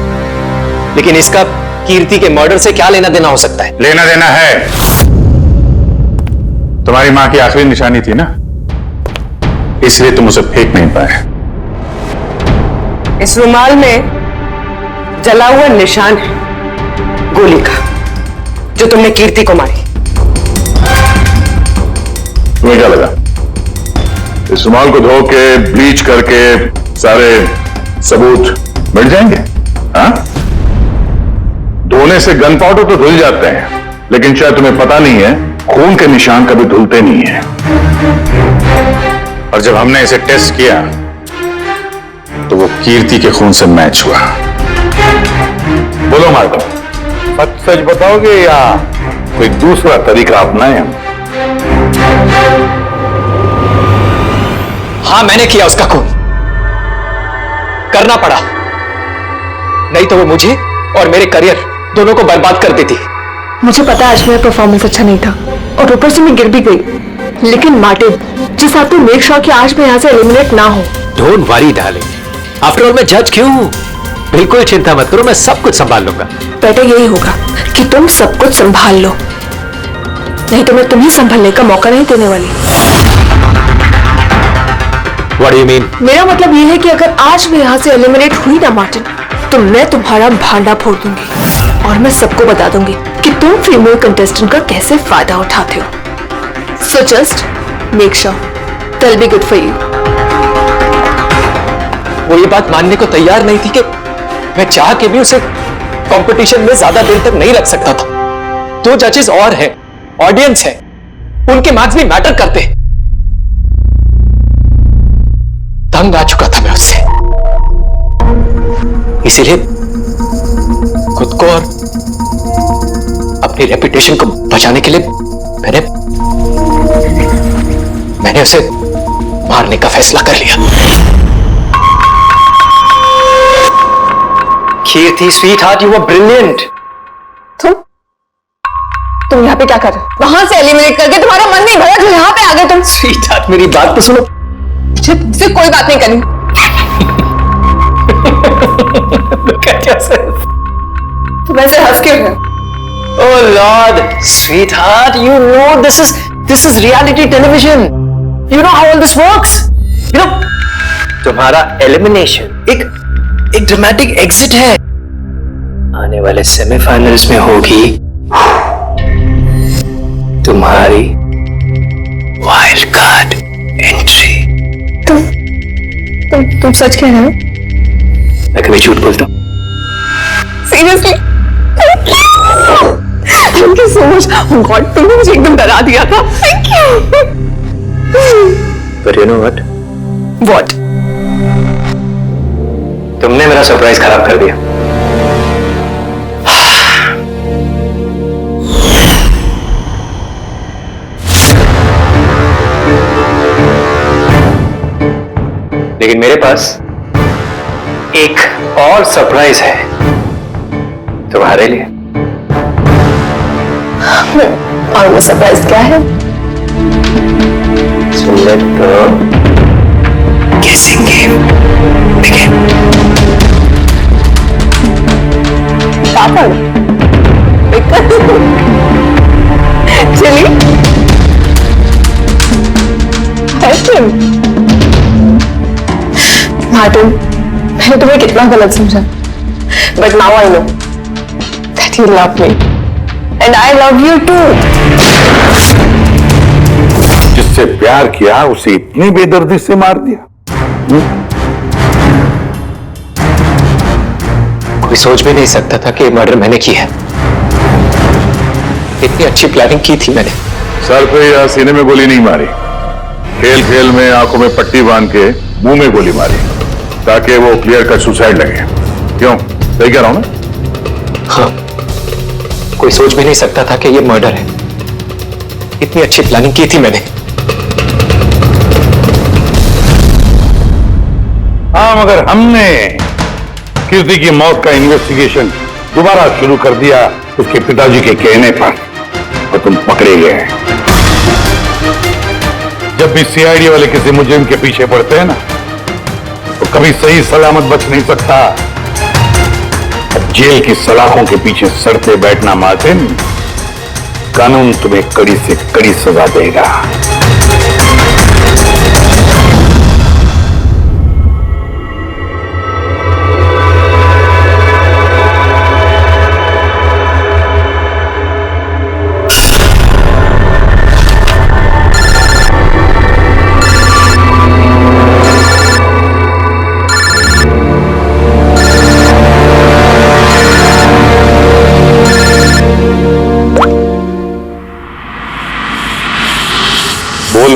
लेकिन इसका कीर्ति के मर्डर से क्या लेना देना हो सकता है? लेना देना है। तुम्हारी मां की आखिरी निशानी थी ना, इसलिए तुम उसे फेंक नहीं पाए। इस रुमाल में जला हुआ निशान है गोली का, जो तुमने कीर्ति को मारी। तुम्हें क्या लगा इस रुमाल को धो के ब्लीच करके सारे सबूत मिट जाएंगे? हाँ? धोने से गन पाउडर तो धुल जाते हैं, लेकिन शायद तुम्हें पता नहीं है खून के निशान कभी धुलते नहीं है। और जब हमने इसे टेस्ट किया तो वो कीर्ति के खून से मैच हुआ। बोलो मार्को, सच सच बताओगे या कोई दूसरा तरीका अपनाएं हम? हाँ, मैंने किया उसका खून, करना पड़ा, नहीं तो वो मुझे और मेरे करियर दोनों को बर्बाद कर देती। मुझे पता है आज मेरा परफॉर्मेंस अच्छा नहीं था और ऊपर से मैं गिर भी गई, लेकिन मार्टिन, जिस आप तो मेक श्योर कि आज मैं यहाँ से एलिमिनेट ना हो। Don't worry darling, after all मैं जज क्यों हूं? बिल्कुल चिंता मत करो, मैं सब कुछ संभाल लूंगा। बेटर यही होगा कि तुम सब कुछ संभाल लो, नहीं तो मैं तुम्हें संभालने का मौका नहीं देने वाली। What do you mean? मेरा मतलब ये है कि अगर आज मैं यहाँ से एलिमिनेट हुई ना मार्टिन, तो मैं तुम्हारा भांडा फोड़ दूंगी और मैं सबको बता दूंगी कि तुम फीमेल कंटेस्टेंट का कैसे फायदा उठाते हो। So just make sure that will be good for you. वो ये बात मानने को तैयार नहीं थी कि मैं चाह के भी उसे कंपटीशन में ज्यादा देर तक नहीं रख सकता था। 2 जजेस और हैं, ऑडियंस है, उनके मार्क्स भी मैटर करते हैं। तंग आ चुका था मैं उससे, इसीलिए खुद को और अपनी रेपुटेशन को बचाने के लिए मैंने उसे मारने का फैसला कर लिया। कीर्ति स्वीटहार्ट, यू वर ब्रिलियंट। तुम यहाँ पे क्या कर रहे हो? वहां से एलिमिनेट करके तुम्हारा मन नहीं भरा जो यहाँ पे आ गए तुम। स्वीटहार्ट, मेरी बात तो सुनो। मुझे तुमसे कोई बात नहीं करनी। क्या सिर्फ? तुम ऐसे हंस क्यों रहे हो? Oh Lord, sweetheart, you know this is reality television. You know how all this works. You know, तुम्हारा एलिमिनेशन एक ड्रामेटिक एग्जिट है. आने वाले सेमीफाइनल्स में होगी तुम्हारी वाइल्ड कार्ड एंट्री. तुम सच कह रहे हो? मैं कभी झूठ बोलता हूँ? Seriously? Thank you so much. God, तुमने मुझे एकदम डरा दिया था. Thank you. But you know what? What? तुमने मेरा सरप्राइज खराब कर दिया. लेकिन मेरे पास एक और सरप्राइज है तुम्हारे लिए. और वो सरप्राइज क्या है? So let the guessing game begin. Papad? Chilli? Ice cream? Martin, मैंने तुम्हें कितना गलत समझा. But now I know that you love me. And I love you too. जिससे प्यार किया उसे इतनी बेदर्दी से मार दिया. कोई सोच भी नहीं सकता था कि मर्डर मैंने की है. इतनी अच्छी प्लानिंग की थी मैंने. सर पे या सीने में गोली नहीं मारी. खेल खेल में आंखों में पट्टी बांध के मुंह में गोली मारी ताकि वो क्लियर कट सुसाइड लगे. क्यों, सही कह रहा हूं ना? हाँ, कोई सोच भी नहीं सकता था कि ये मर्डर है. इतनी अच्छी प्लानिंग की थी मैंने. हाँ, मगर हमने कीर्ति की मौत का इन्वेस्टिगेशन दोबारा शुरू कर दिया उसके पिताजी के कहने पर, और तुम पकड़े गए. जब भी सीआईडी वाले किसी मुजरिम के पीछे पड़ते हैं ना, तो कभी सही सलामत बच नहीं सकता. जेल की सलाखों के पीछे सड़ते बैठना मार्टिन, कानून तुम्हें कड़ी से कड़ी सजा देगा.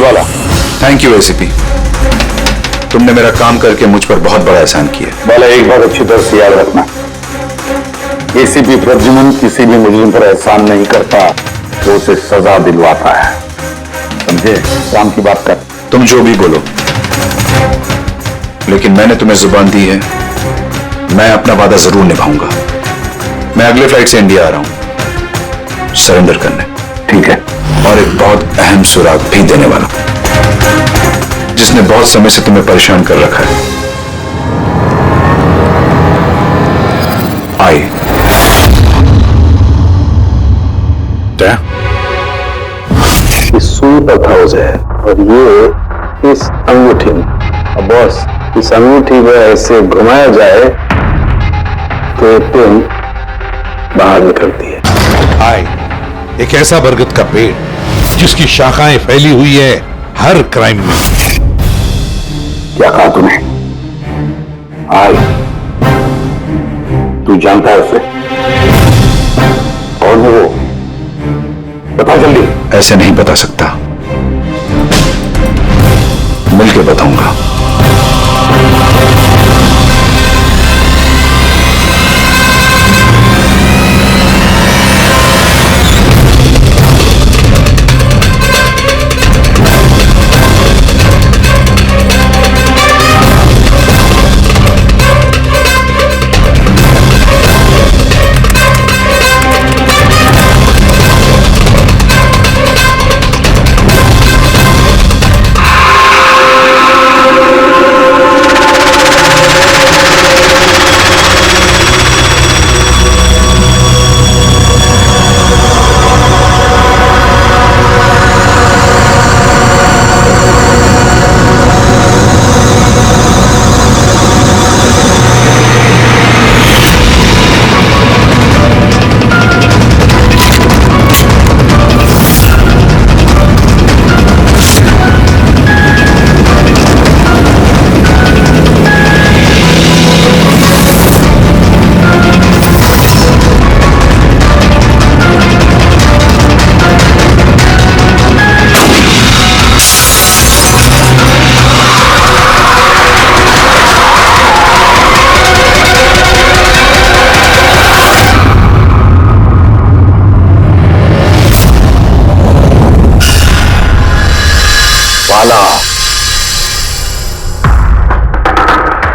वाला. Thank you ACP. तुमने मेरा काम करके मुझ पर बहुत बड़ा एहसान किया. वाला, एक बात अच्छी तरह से याद रखना, एसीपी प्रद्युम्न किसी भी मुजरिम पर एहसान नहीं करता, तो उसे सजा दिलवाता है. समझे? काम की बात कर. तुम जो भी बोलो, लेकिन मैंने तुम्हें जुबान दी है, मैं अपना वादा जरूर निभाऊंगा. मैं अगले फ्लाइट से इंडिया आ रहा हूं सरेंडर करने. ठीक है. और एक बहुत अहम सुराग भी देने वाला, जिसने बहुत समय से तुम्हें परेशान कर रखा है. आई सुपर हाउस है और ये इस अंगूठी में. अब बॉस, इस अंगूठी को ऐसे घुमाया जाए तो तुम बाहर निकलती है. आई एक ऐसा बरगद का पेड़ जिसकी शाखाएं फैली हुई है हर क्राइम में. क्या कहा तूने? आई, तू जानता है उसे? और वो बता जल्दी. ऐसे नहीं बता सकता, मिलके बताऊंगा.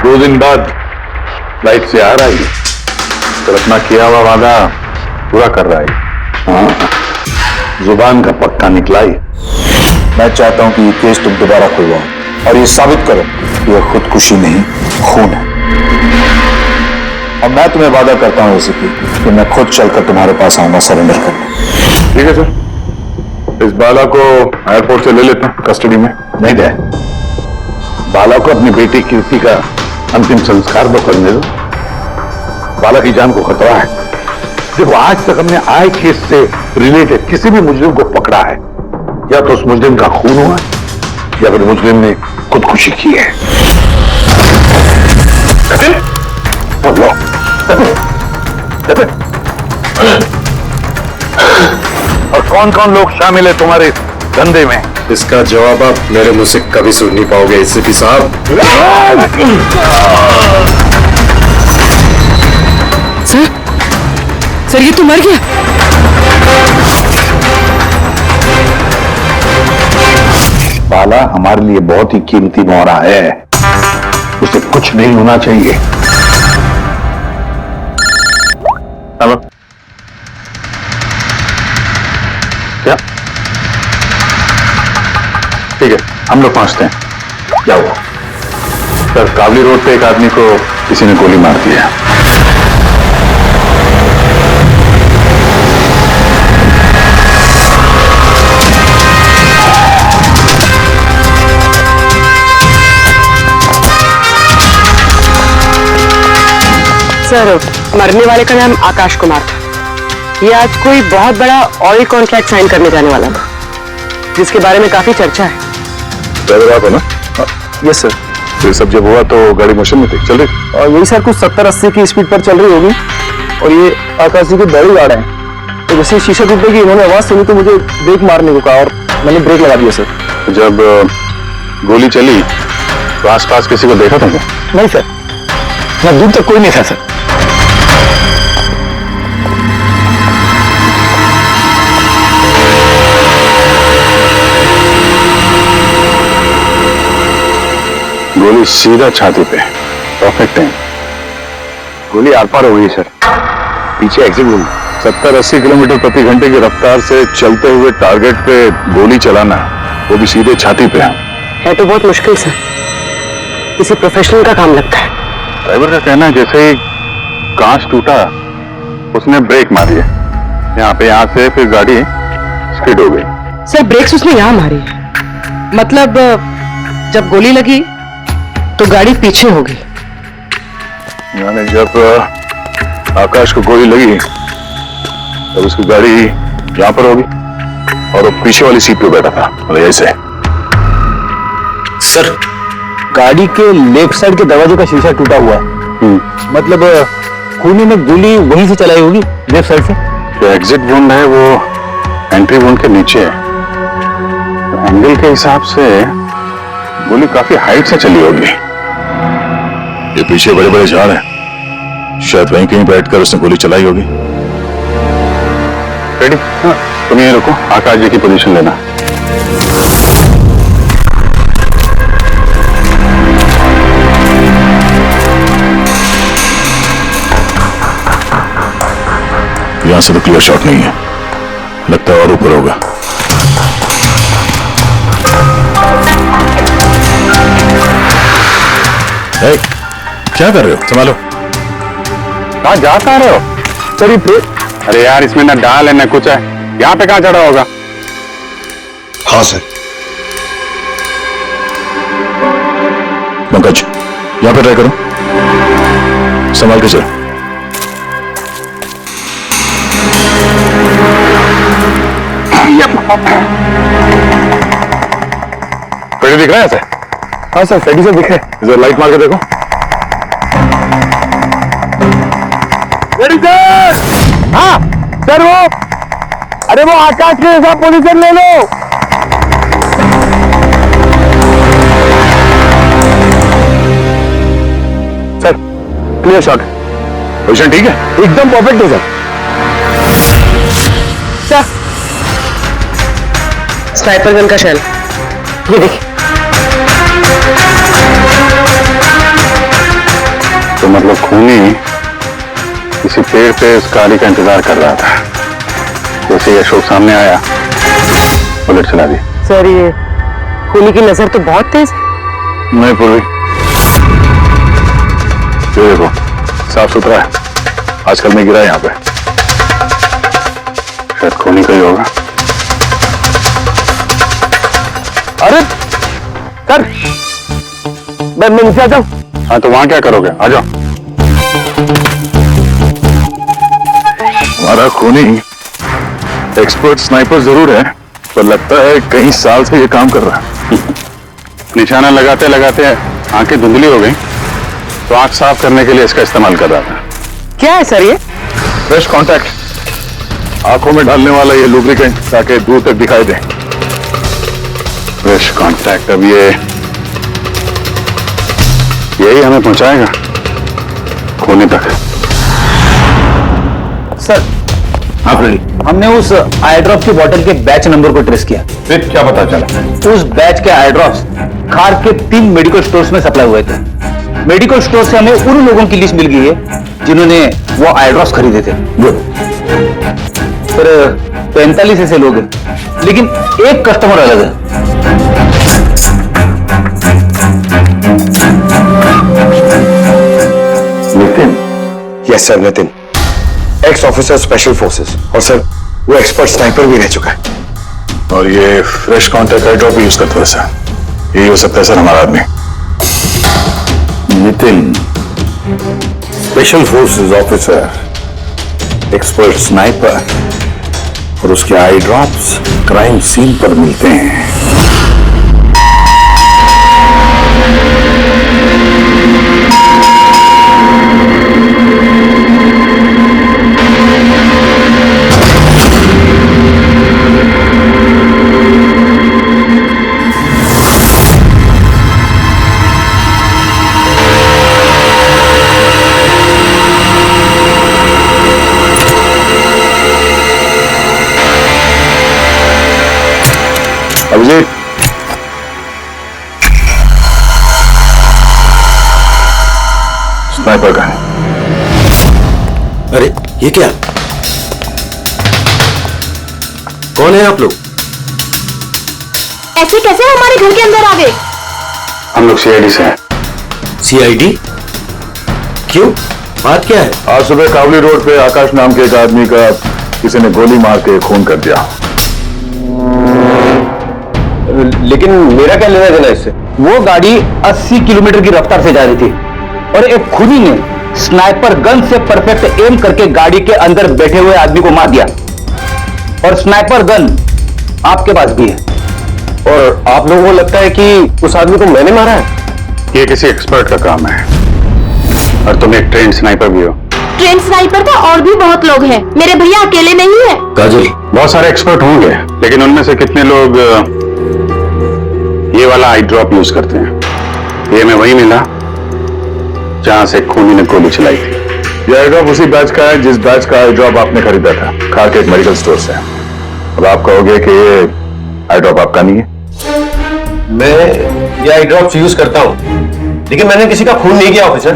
2 दिन बाद फ्लाइट से आ रहा है तो अपना किया हुआ वादा पूरा कर रहा है। हाँ, जुबान का पक्का निकला ही। मैं चाहता हूं कि ये केस तुम दोबारा खुलवाओ और ये साबित करो कि यह खुदकुशी नहीं खून है। और मैं तुम्हें वादा करता हूं एसीपी कि मैं खुद चलकर तुम्हारे पास आऊंगा सरेंडर करने। ठीक है सर, इस बाला को एयरपोर्ट से ले लेते हैं कस्टडी में। नहीं दे, बाला को अपनी बेटी कीर्ति का अंतिम संस्कार तो करने दो। बाला की जान को खतरा है। देखो, आज तक हमने आय केस से रिलेटेड किसी भी मुजरिम को पकड़ा है, या तो उस मुजरिम का खून हुआ है या फिर मुजरिम ने खुदकुशी की है। लो, और कौन कौन लोग शामिल है तुम्हारे धंधे में? इसका जवाब आप मेरे मुंह से कभी सुन नहीं पाओगे एसीपी साहब। सर ये तो मर गया। बाला हमारे लिए बहुत ही कीमती मोहरा है, उसे कुछ नहीं होना चाहिए। हेलो, क्या? ठीक है, हम लोग पहुंचते हैं। क्या हुआ? सर, काबली रोड पे एक आदमी को किसी ने गोली मार दी है। सर, मरने वाले का नाम आकाश कुमार था। ये आज कोई बहुत बड़ा ऑयल कॉन्ट्रैक्ट साइन करने जाने वाला था, जिसके बारे में काफी चर्चा है। ड्राइवर आप हो ना? Yes sir. ये सब जब हुआ तो गाड़ी मोशन में थी, चल रही? और यही सर कुछ 70-80 की स्पीड पर चल रही होगी। और ये आकाश जी के बड़ी गाड़ है, तो जैसे शीशा टूटने की इन्होंने आवाज सुनी तो मुझे ब्रेक मारने को कहा और मैंने ब्रेक लगा दिया सर। जब गोली चली तो आसपास किसी को देखा था क्या? नहीं सर, ना दूर तक कोई नहीं था सर। गोली सीधा छाती पे, परफेक्ट टाइम। गोली आर पार हो गई सर, पीछे एग्जिट रूम। 70-80 किलोमीटर प्रति घंटे की रफ्तार से चलते हुए टारगेट पे गोली चलाना, वो भी सीधे छाती पे है तो बहुत मुश्किल सर, किसी प्रोफेशनल का काम लगता है। ड्राइवर का कहना है जैसे ही कांच टूटा उसने ब्रेक मारी है यहाँ पे, यहाँ से फिर गाड़ी स्किड हो गई। सर ब्रेक्स उसने यहाँ मारी, मतलब जब गोली लगी तो गाड़ी पीछे हो गई। यानी जब आकाश को गोली लगी तब उसकी गाड़ी यहाँ पर होगी और वो पीछे वाली सीट पे बैठा था, मतलब ऐसे। सर, गाड़ी के लेफ्ट साइड के दरवाजे का शीशा टूटा हुआ है, मतलब खूनी ने गोली वहीं से चलाई होगी, लेफ्ट साइड से। जो एग्जिट वुंड है वो एंट्री वुंड के नीचे है, तो एंगल के हिसाब से गोली काफी हाइट से चली होगी। ये पीछे बड़े बड़े झाड़ हैं, शायद वहीं कहीं बैठकर उसने गोली चलाई होगी। रेडी? हाँ, तुम यहीं रुको, आकाश जी की पोजीशन लेना। यहां से तो क्लियर शॉट नहीं है, लगता है और ऊपर होगा। क्या कर रहे हो? संभालो। कहाँ जा कहाँ रहे हो? सर ये अरे यार, इसमें ना डाल है ना कुछ है, यहाँ पे कहाँ चढ़ा होगा? हाँ सर। पंकज, यहाँ पे ट्राई करो, संभाल के चलो। पेड़ी दिख रहा है ऐसे? हाँ सर, फेडी से दिखे। इधर लाइट मार के देखो। हाँ सर, अरे वो आकाश के साथ पोजीशन ले लो। सर क्लियर शॉट, पोजीशन ठीक है, एकदम परफेक्ट है सर। स्नाइपर गन का शेल, ये देखिए। तो मतलब खूनी किसी पेड़ पे उस गाड़ी का इंतजार कर रहा था। जैसे ही अशोक सामने आया, बुलेट चला दी। सर ये खूनी की नजर तो बहुत तेज है। नहीं पूरी, ये देखो साफ सुथरा है। आजकल मैं गिरा यहाँ पे, शायद खूनी का ही होगा। अरे सर, मैं नीचे आता हूँ। हाँ तो वहां क्या करोगे, आ जाओ। हमारा खूनी एक्सपर्ट स्नाइपर जरूर है, पर लगता है कई साल से ये काम कर रहा है। निशाना लगाते लगाते आंखें धुंधली हो गई, तो आंख साफ करने के लिए इसका इस्तेमाल कर रहा था। क्या है सर ये? फ्रेश कांटेक्ट, आंखों में डालने वाला ये लुब्रिकेंट, ताकि दूर तक दिखाई दे। फ्रेश कांटेक्ट, अब यही हमें पहुंचाएगा खूनी तक। सर, हाँ फ्रेडी, हमने उस आई ड्रॉप की बोतल के बैच नंबर को ट्रेस किया। फिर क्या पता चला? उस बैच के आई ड्रॉप्स खार के 3 मेडिकल स्टोर्स में सप्लाई हुए थे। मेडिकल स्टोर से हमें उन लोगों की लिस्ट मिल गई है जिन्होंने वो आई ड्रॉप्स खरीदे थे। फिर 45 ऐसे लोग हैं, लेकिन एक कस्टमर अलग है। Nitin? Yes sir, Nitin, x officer special forces, और सर वो एक्सपर्ट स्नाइपर भी रह चुका है। और ये फ्रेश कांटेक्ट आई ड्रॉप यूज करता है सर। यही हो सकता है सर हमारा आदमी। Nitin special forces officer, expert sniper, और उसके आई ड्रॉप्स क्राइम सीन पर मिलते हैं। Abhijeet, sniper gun. अरे ये क्या? कौन है आप लोग? ऐसे कैसे हमारे घर के अंदर आ गए? हम लोग सीआईडी से हैं। सीआईडी? क्यों, बात क्या है? आज सुबह कावली रोड पे आकाश नाम के एक आदमी का किसी ने गोली मार के खून कर दिया। लेकिन मेरा क्या लेना देना इससे? वो गाड़ी 80 किलोमीटर की रफ्तार से जा रही थी और एक खूनी ने स्नाइपर गन से परफेक्ट एम करके गाड़ी के अंदर बैठे हुए आदमी को मार दिया। और स्नाइपर गन आपके पास भी है। और आप लोगों को लगता है कि उस आदमी को मैंने मारा है? ये किसी एक्सपर्ट का काम है, और तुम एक ट्रेन स्नाइपर भी हो। ट्रेन स्नाइपर तो और भी बहुत लोग हैं, मेरे भैया अकेले नहीं है। काजल, बहुत सारे एक्सपर्ट होंगे, लेकिन उनमें से कितने लोग ये वाला आई ड्रॉप यूज करते हैं? ये हमें वही मिला जहां से खूनी ने गोली चलाई थी। ये आई ड्रॉप उसी बैच का है जिस बैच का आई ड्रॉप आपने खरीदा था खार के एक मेडिकल स्टोर से। अब आप कहोगे कि ये आई ड्रॉप आपका नहीं है। मैं ये आई ड्रॉप्स यूज करता हूँ, लेकिन मैंने किसी का खून नहीं किया ऑफिसर।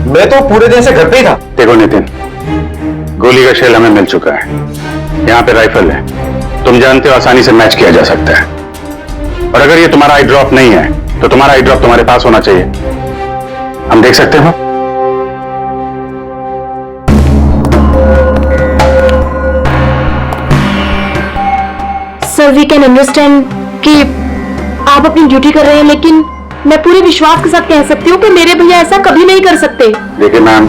मैं तो पूरे दिन से घर पे ही था। देखो नितिन, गोली का शेल हमें मिल चुका है, यहाँ पे राइफल है, तुम जानते हो आसानी से मैच किया जा सकता है। और अगर ये तुम्हारा आई ड्रॉप नहीं है तो तुम्हारा आई ड्रॉप तुम्हारे पास होना चाहिए। हम देख सकते हो? सर वी कैन अंडरस्टैंड कि आप अपनी ड्यूटी कर रहे हैं, लेकिन मैं पूरे विश्वास के साथ कह सकती हूँ कि मेरे भैया ऐसा कभी नहीं कर सकते। देखिए मैम,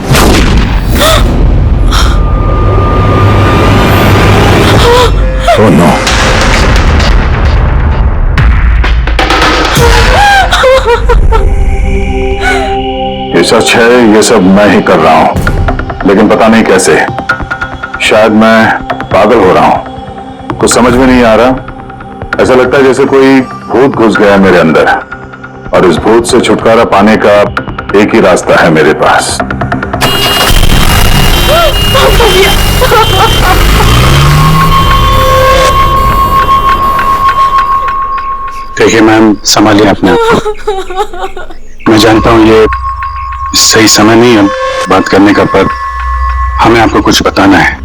ओह नो, ये सच है, ये सब मैं ही कर रहा हूं, लेकिन पता नहीं कैसे। शायद मैं पागल हो रहा हूं, कुछ समझ में नहीं आ रहा। ऐसा लगता है जैसे कोई भूत घुस गया मेरे अंदर, और इस भूत से छुटकारा पाने का एक ही रास्ता है मेरे पास। देखिए मैम, संभालिए अपने आप को। मैं जानता हूं ये सही समय नहीं अब बात करने का, पर हमें आपको कुछ बताना है।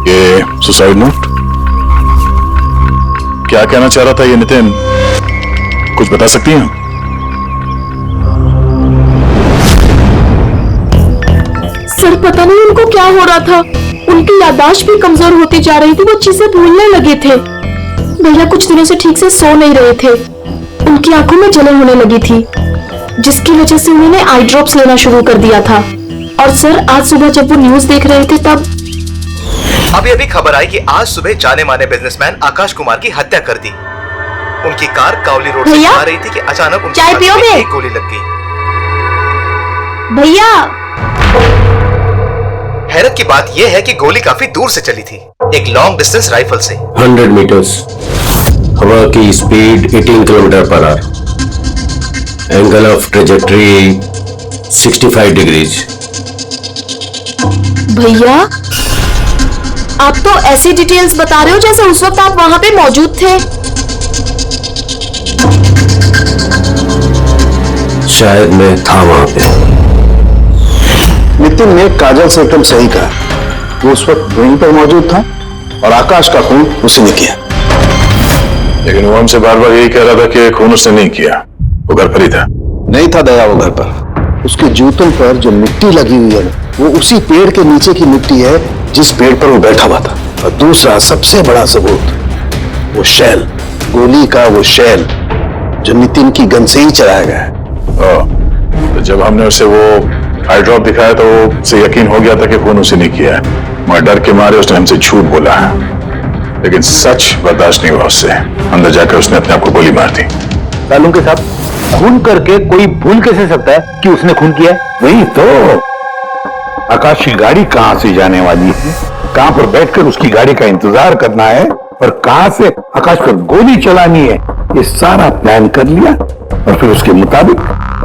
ये सुसाइड नोट क्या कहना चाह रहा था ये नितिन, कुछ बता सकती हैं? सर पता नहीं उनको क्या हो रहा था, उनकी याददाश्त भी कमजोर होती जा रही थी, वो चीजें भूलने लगे थे। भैया कुछ दिनों से ठीक से सो नहीं रहे थे, उनकी आंखों में जलन होने लगी थी, जिसकी वजह से उन्होंने आई ड्रॉप्स लेना शुरू कर दिया था। और सर आज सुबह जब वो न्यूज देख रहे थे तब अभी खबर आई कि आज सुबह जाने माने बिजनेसमैन आकाश कुमार की हत्या कर दी। उनकी कार कावली रोड से जा रही थी कि अचानक उनकी चाय पियोगे? एक गोली लग गई। भैया हैरत की बात यह है कि गोली काफी दूर से चली थी, एक लॉन्ग डिस्टेंस राइफल से। 100 मीटर्स, हवा की speed 18 kilometre per hour, angle of trajectory 65 degrees. भैया आप तो ऐसी डिटेल्स बता रहे हो जैसे उस वक्त आप वहां पे मौजूद थे। शायद मैं था वहां पे। नितिन ने काजल से एकदम सही कहा, वो उस वक्त वहीं पर मौजूद था और आकाश का खून उसने किया। लेकिन वो हमसे बार बार यही कह रहा था कि खून उसने नहीं किया, वो घर पर ही था। नहीं था दया वो घर पर, उसके जूतों पर जो मिट्टी लगी हुई है वो उसी पेड़ के नीचे की मिट्टी है जिस पेड़ पर वो बैठा हुआ था। और दूसरा सबसे बड़ा सबूत, वो शैल, गोली का वो शैल जो नितिन की गन से ही चलाया गया है। तो जब हमने उसे वो आई ड्रॉप दिखाया तो उसे यकीन हो गया था कि खून उसे नहीं किया है, मगर डर के मारे उसने हमसे झूठ बोला है। लेकिन सच बर्दाश्त नहीं हुआ उससे, अंदर जाकर उसने अपने आप को गोली मार दी। सालू के साथ खून करके कोई भूल कैसे सकता है कि उसने खून किया? वही तो, आकाश की गाड़ी कहां से जाने वाली है, कहां पर बैठकर उसकी गाड़ी का इंतजार करना है और कहां से आकाश पर गोली चलानी है, ये सारा प्लान कर लिया। और फिर उसके मुताबिक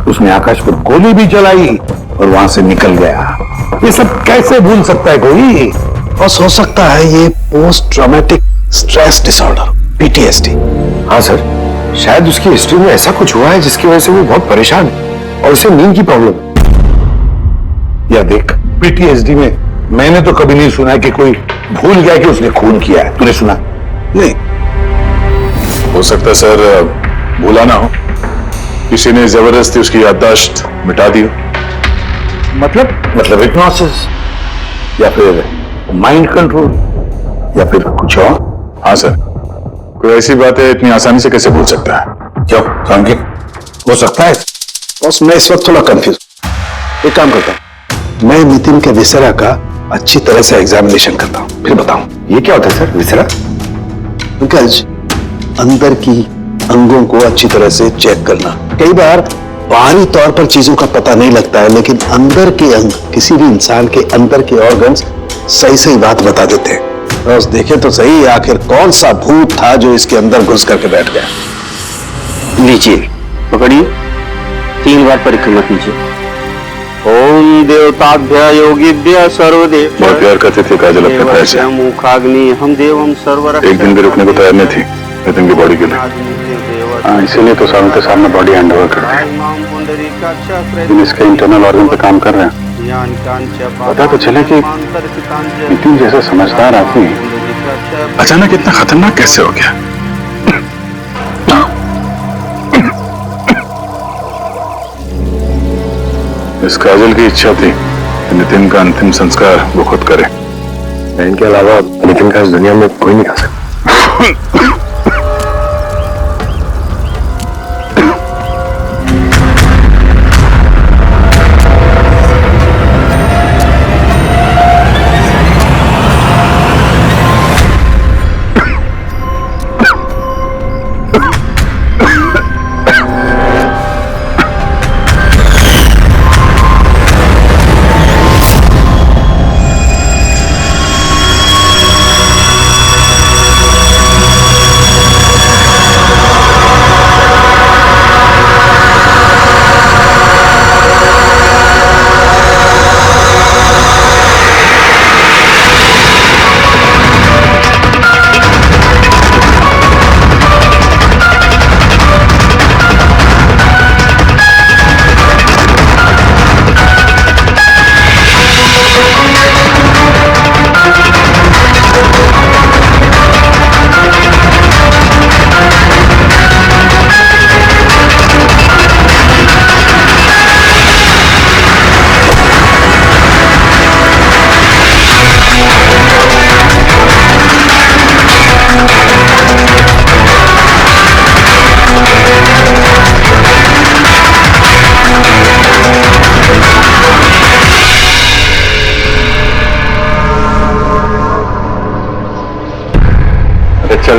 उसने आकाश पर गोली भी चलाई और वहां से निकल गया। ये सब कैसे भूल सकता है कोई? बस हो सकता है ये post traumatic stress disorder, PTSD। हाँ सर, शायद उसकी हिस्ट्री में ऐसा कुछ हुआ है जिसकी वजह से वो बहुत परेशान है और उसे नींद की प्रॉब्लम है। या देख, PTSD में मैंने तो कभी नहीं सुना कि कोई भूल गया कि उसने खून किया है। तूने सुना? नहीं। हो सकता है सर भूला ना हो, किसी ने जबरदस्ती उसकी याददाश्त मिटा दी हो। मतलब हिप्नोसिस या फिर माइंड कंट्रोल या फिर कुछ और? हाँ सर, कोई ऐसी बात है इतनी आसानी से कैसे भूल सकता है? क्यों समझे? हो सकता है। बस मैं इस वक्त थोड़ा कंफ्यूज। एक काम करता हूं, मैं नितिन के विसरा का अच्छी तरह से एग्जामिनेशन करता हूं, फिर बताऊं। ये क्या होता है सर, विसरा? पंकज, अंदर की अंगों को अच्छी तरह से चेक करना। कई बार बाहरी तौर पर चीजों का पता नहीं लगता है, लेकिन अंदर के अंग, किसी भी इंसान के अंदर के ऑर्गन्स सही सही बात बता देते हैं। बस देखे तो सही आखिर कौन सा भूत था जो इसके अंदर घुस करके बैठ गया। लीजिए, पकड़िए, 3 बार परिक्रमा कीजिए। ओम देवताभ्य योगिभ्य सर्वदेव। बहुत प्यार करते थे काजल अपने भाई से, मुखाग्नि हम देवम सर्वर। एक दिन भी रुकने को तैयार नहीं थी नितिन की बॉडी के लिए। हाँ, इसीलिए तो सालों के सामने बॉडी हैंड ओवर कर दी। इसके इंटरनल ऑर्गन पे काम कर रहे हैं। पता तो चले कि नितिन जैसा समझदार आदमी अचानक इतना खतरनाक कैसे हो गया। इस काजल की इच्छा थी कि नितिन का अंतिम संस्कार वो खुद करे। इनके अलावा नितिन का इस दुनिया में कोई नहीं आ सकता।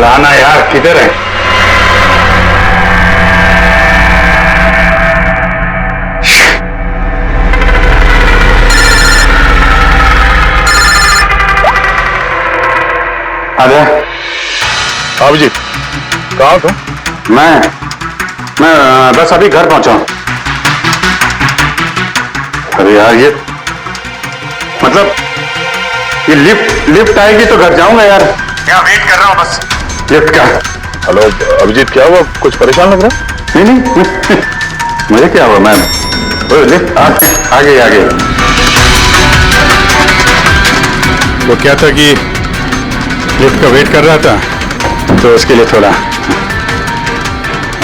चलाना यार, किधर है? आजा। अभिजीत, कहाँ हो? मैं बस अभी घर पहुंचा हूं। अरे यार, ये मतलब ये लिफ्ट आएगी तो घर जाऊंगा यार। यहाँ वेट कर रहा हूँ बस लिफ्ट का। हेलो अभिजीत, क्या हुआ? कुछ परेशान लग रहा है? नहीं मुझे क्या हुआ, मैं लिफ्ट आ गई। वो क्या था कि लिफ्ट का वेट कर रहा था तो उसके लिए थोड़ा।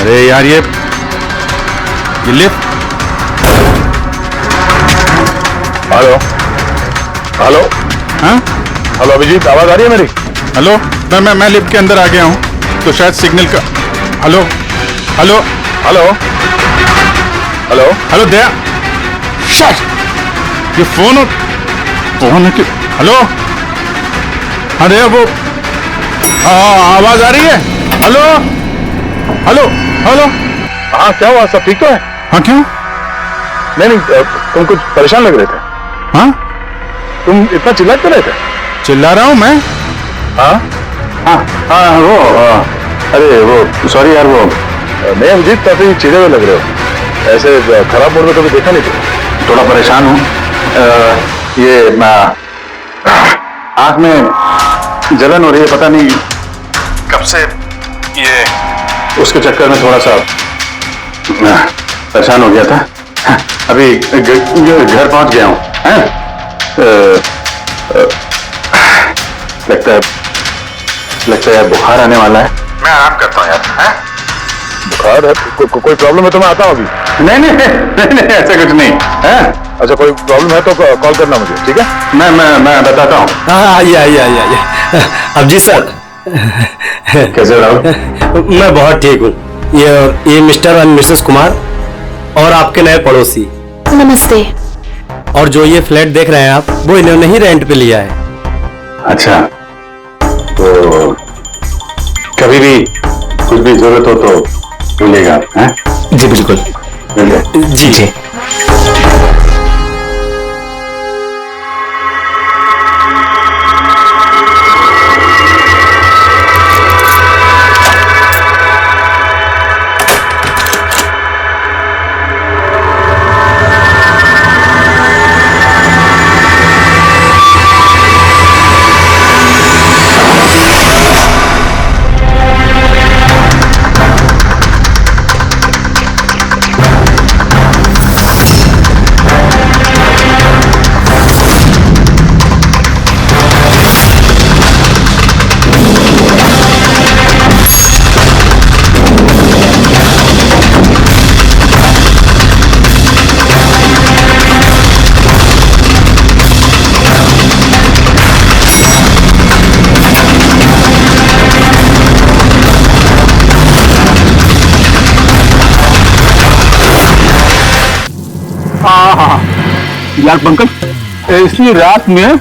अरे यार, ये लिफ्ट। हेलो। हाँ हेलो अभिजीत, आवाज आ रही है मेरी? हेलो, मैं लिफ्ट के अंदर आ गया हूँ तो शायद सिग्नल का। Hello hello hello hello hello Daya, ये फोन है कि? हेलो, अरे वो आवाज आ रही है। Hello hello hello. हाँ, क्या हुआ? सब ठीक तो है? हाँ, क्यों? नहीं, तुम कुछ परेशान लग रहे थे। हाँ, तुम इतना चिल्ला क्यों रहे थे? चिल्ला रहा हूँ मैं? हाँ वो अरे वो सॉरी यार, वो नहीं अभिजीत, काफी चिड़े हुए लग रहे हो। ऐसे खराब मूड में कभी देखा नहीं था। थोड़ा परेशान हूँ। ये आंख में जलन हो रही है, पता नहीं कब से। ये उसके चक्कर में थोड़ा सा परेशान हो गया था। अभी घर पहुंच गया हूँ। लगता है बुखार आने वाला है। मैं आराम करता हूँ यार। बुखार है? कोई प्रॉब्लम है तो मैं आता हूँ अभी। नहीं ऐसा कुछ नहीं है। अच्छा, कोई प्रॉब्लम है तो कॉल करना मुझे, ठीक है? मैं बताता हूँ। हाँ, आइए। अभिजीत सर, कैसे राहुल? मैं बहुत ठीक हूँ। ये मिस्टर एंड मिसेस कुमार और आपके नए पड़ोसी। नमस्ते। और जो ये फ्लैट देख रहे हैं आप, वो इन्होंने ही रेंट पे लिया है। अच्छा, तो कभी भी कुछ भी जरूरत हो तो मिलेगा। जी बिल्कुल। जी। यार पंकज, ऐसी रात में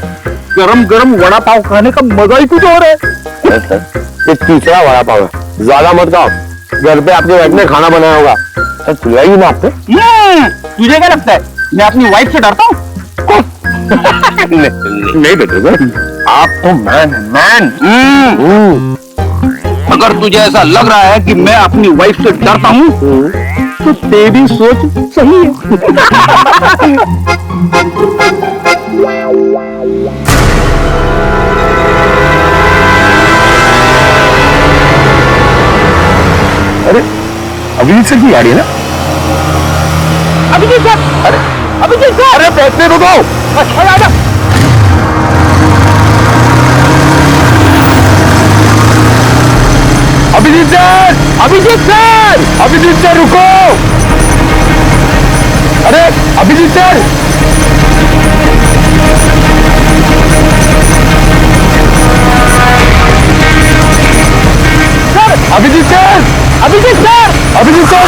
गरम गरम वड़ा पाव खाने का मजा ही कुछ और है। ये तीसरा वड़ा पाव है, ज्यादा मत खाओ। घर पे आपके वाइफ ने खाना बनाया होगा। सर चिल्लाई ना आपसे। तुझे क्या लगता है मैं अपनी वाइफ से डरता हूँ? नहीं डरते आप तो मैन। अगर तुझे ऐसा लग रहा है कि मैं अपनी वाइफ से डरता हूँ तो तेरी सोच सही है। अरे अभिजीत सर की गाड़ी है ना? अभिजीत सर, अभिजीत सर, अरे पैसे रुको। अभिजीत सर, अभिजीत सर रुको। अरे Abhijeet sir, Abhijeet sir, Abhijeet sir, Abhijeet sir.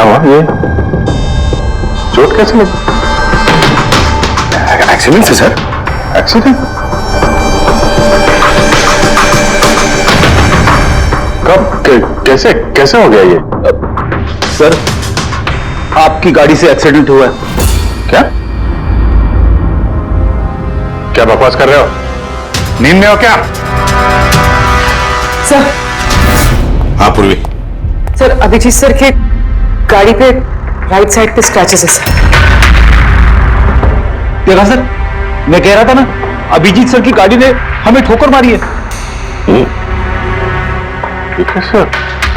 क्या हुआ? ये चोट कैसे लगी? एक्सीडेंट से सर। एक्सीडेंट? कब? कैसे कैसे हो गया ये? सर, आपकी गाड़ी से एक्सीडेंट हुआ है। क्या क्या बकवास कर रहे हो? नींद में हो क्या? सर। हाँ पूर्वी। सर अभिजीत सर के गाड़ी पे राइट साइड पे स्क्रैचेस है सर। देखा सर, मैं कह रहा था ना, अभिजीत सर की गाड़ी ने हमें ठोकर मारी है। कैसे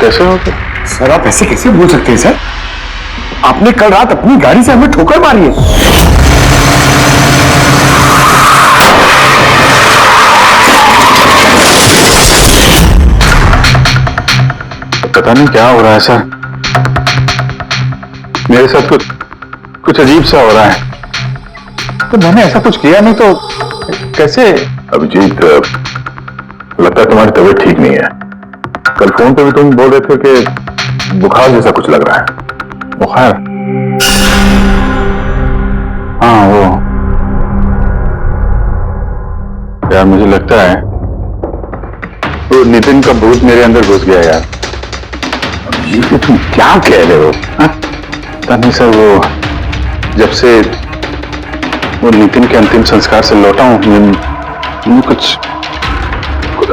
कैसे हो गया? सर आप ऐसे कैसे बोल सकते हैं सर? आपने कल रात अपनी गाड़ी से हमें ठोकर मारी है। पता नहीं क्या हो रहा है सर, मेरे साथ कुछ अजीब सा हो रहा है। तो मैंने ऐसा कुछ किया नहीं तो कैसे? अभिजीत, लगता है तुम्हारी तबीयत ठीक नहीं है। कल फोन पे भी तुम बोल रहे थे कि बुखार जैसा कुछ लग रहा है। बुखार? हाँ वो यार, मुझे लगता है वो नितिन का भूत मेरे अंदर घुस गया यार। ये तुम क्या कह रहे हो? पता नहीं सर, वो जब से वो नितिन के अंतिम संस्कार से लौटा हूं, मुझे कुछ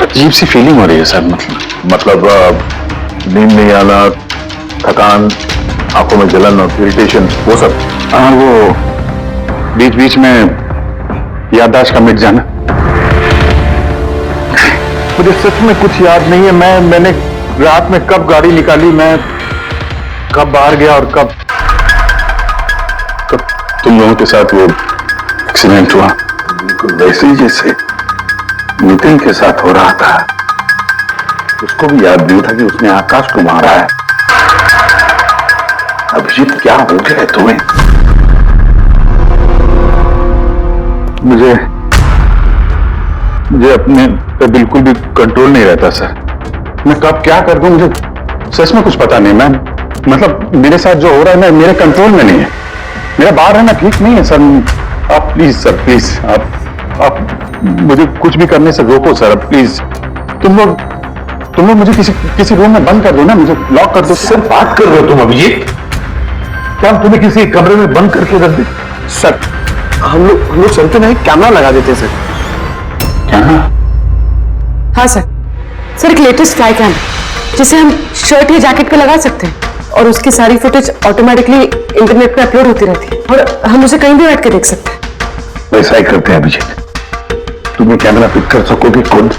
अजीब सी फीलिंग हो रही है सर। मतलब नींद नहीं आना, थकान, आंखों में जलन और इरिटेशन, वो सब। हाँ, वो बीच बीच में याददाश्त का मिट जाना। मुझे सच में कुछ याद नहीं है। मैंने रात में कब गाड़ी निकाली, मैं कब बाहर गया और कब तुम लोगों के साथ वो एक्सीडेंट हुआ। बिल्कुल वैसे ही जैसे नितिन के साथ हो रहा था। उसको भी याद नहीं था कि उसने आकाश को मारा है। अभिजीत, क्या हो गया है तुम्हें? मुझे अपने पे बिल्कुल भी कंट्रोल नहीं रहता सर। मैं कब क्या कर दूं, मुझे सच में कुछ पता नहीं। मैं मतलब मेरे साथ जो हो रहा है ना, मेरे कंट्रोल में नहीं है। मेरा बाहर रहना ठीक नहीं है सर। आप प्लीज सर, प्लीज आप मुझे कुछ भी करने से रोको सर, प्लीज। तुम लोग मुझे किसी रूम में बंद कर दो ना, मुझे लॉक कर दो। सर बात कर रहे हो तुम अभिजीत? क्या हम तुम्हें किसी कमरे में बंद करके रख दे? सर, हम लोग चलते नहीं, कैमरा लगा देते सर। कैमरा? हाँ सर। सर एक लेटेस्ट फ्लाई कैम जिसे हम शर्ट या जैकेट पे लगा सकते हैं और उसकी सारी फुटेज ऑटोमेटिकली इंटरनेट पे अपलोड होती रहती है और हम उसे कहीं भी बैठ के देख सकते हैं। वैसा ही करते हैं अभिजीत। तुम्हें कैमरा फिट कर सकोगे खुद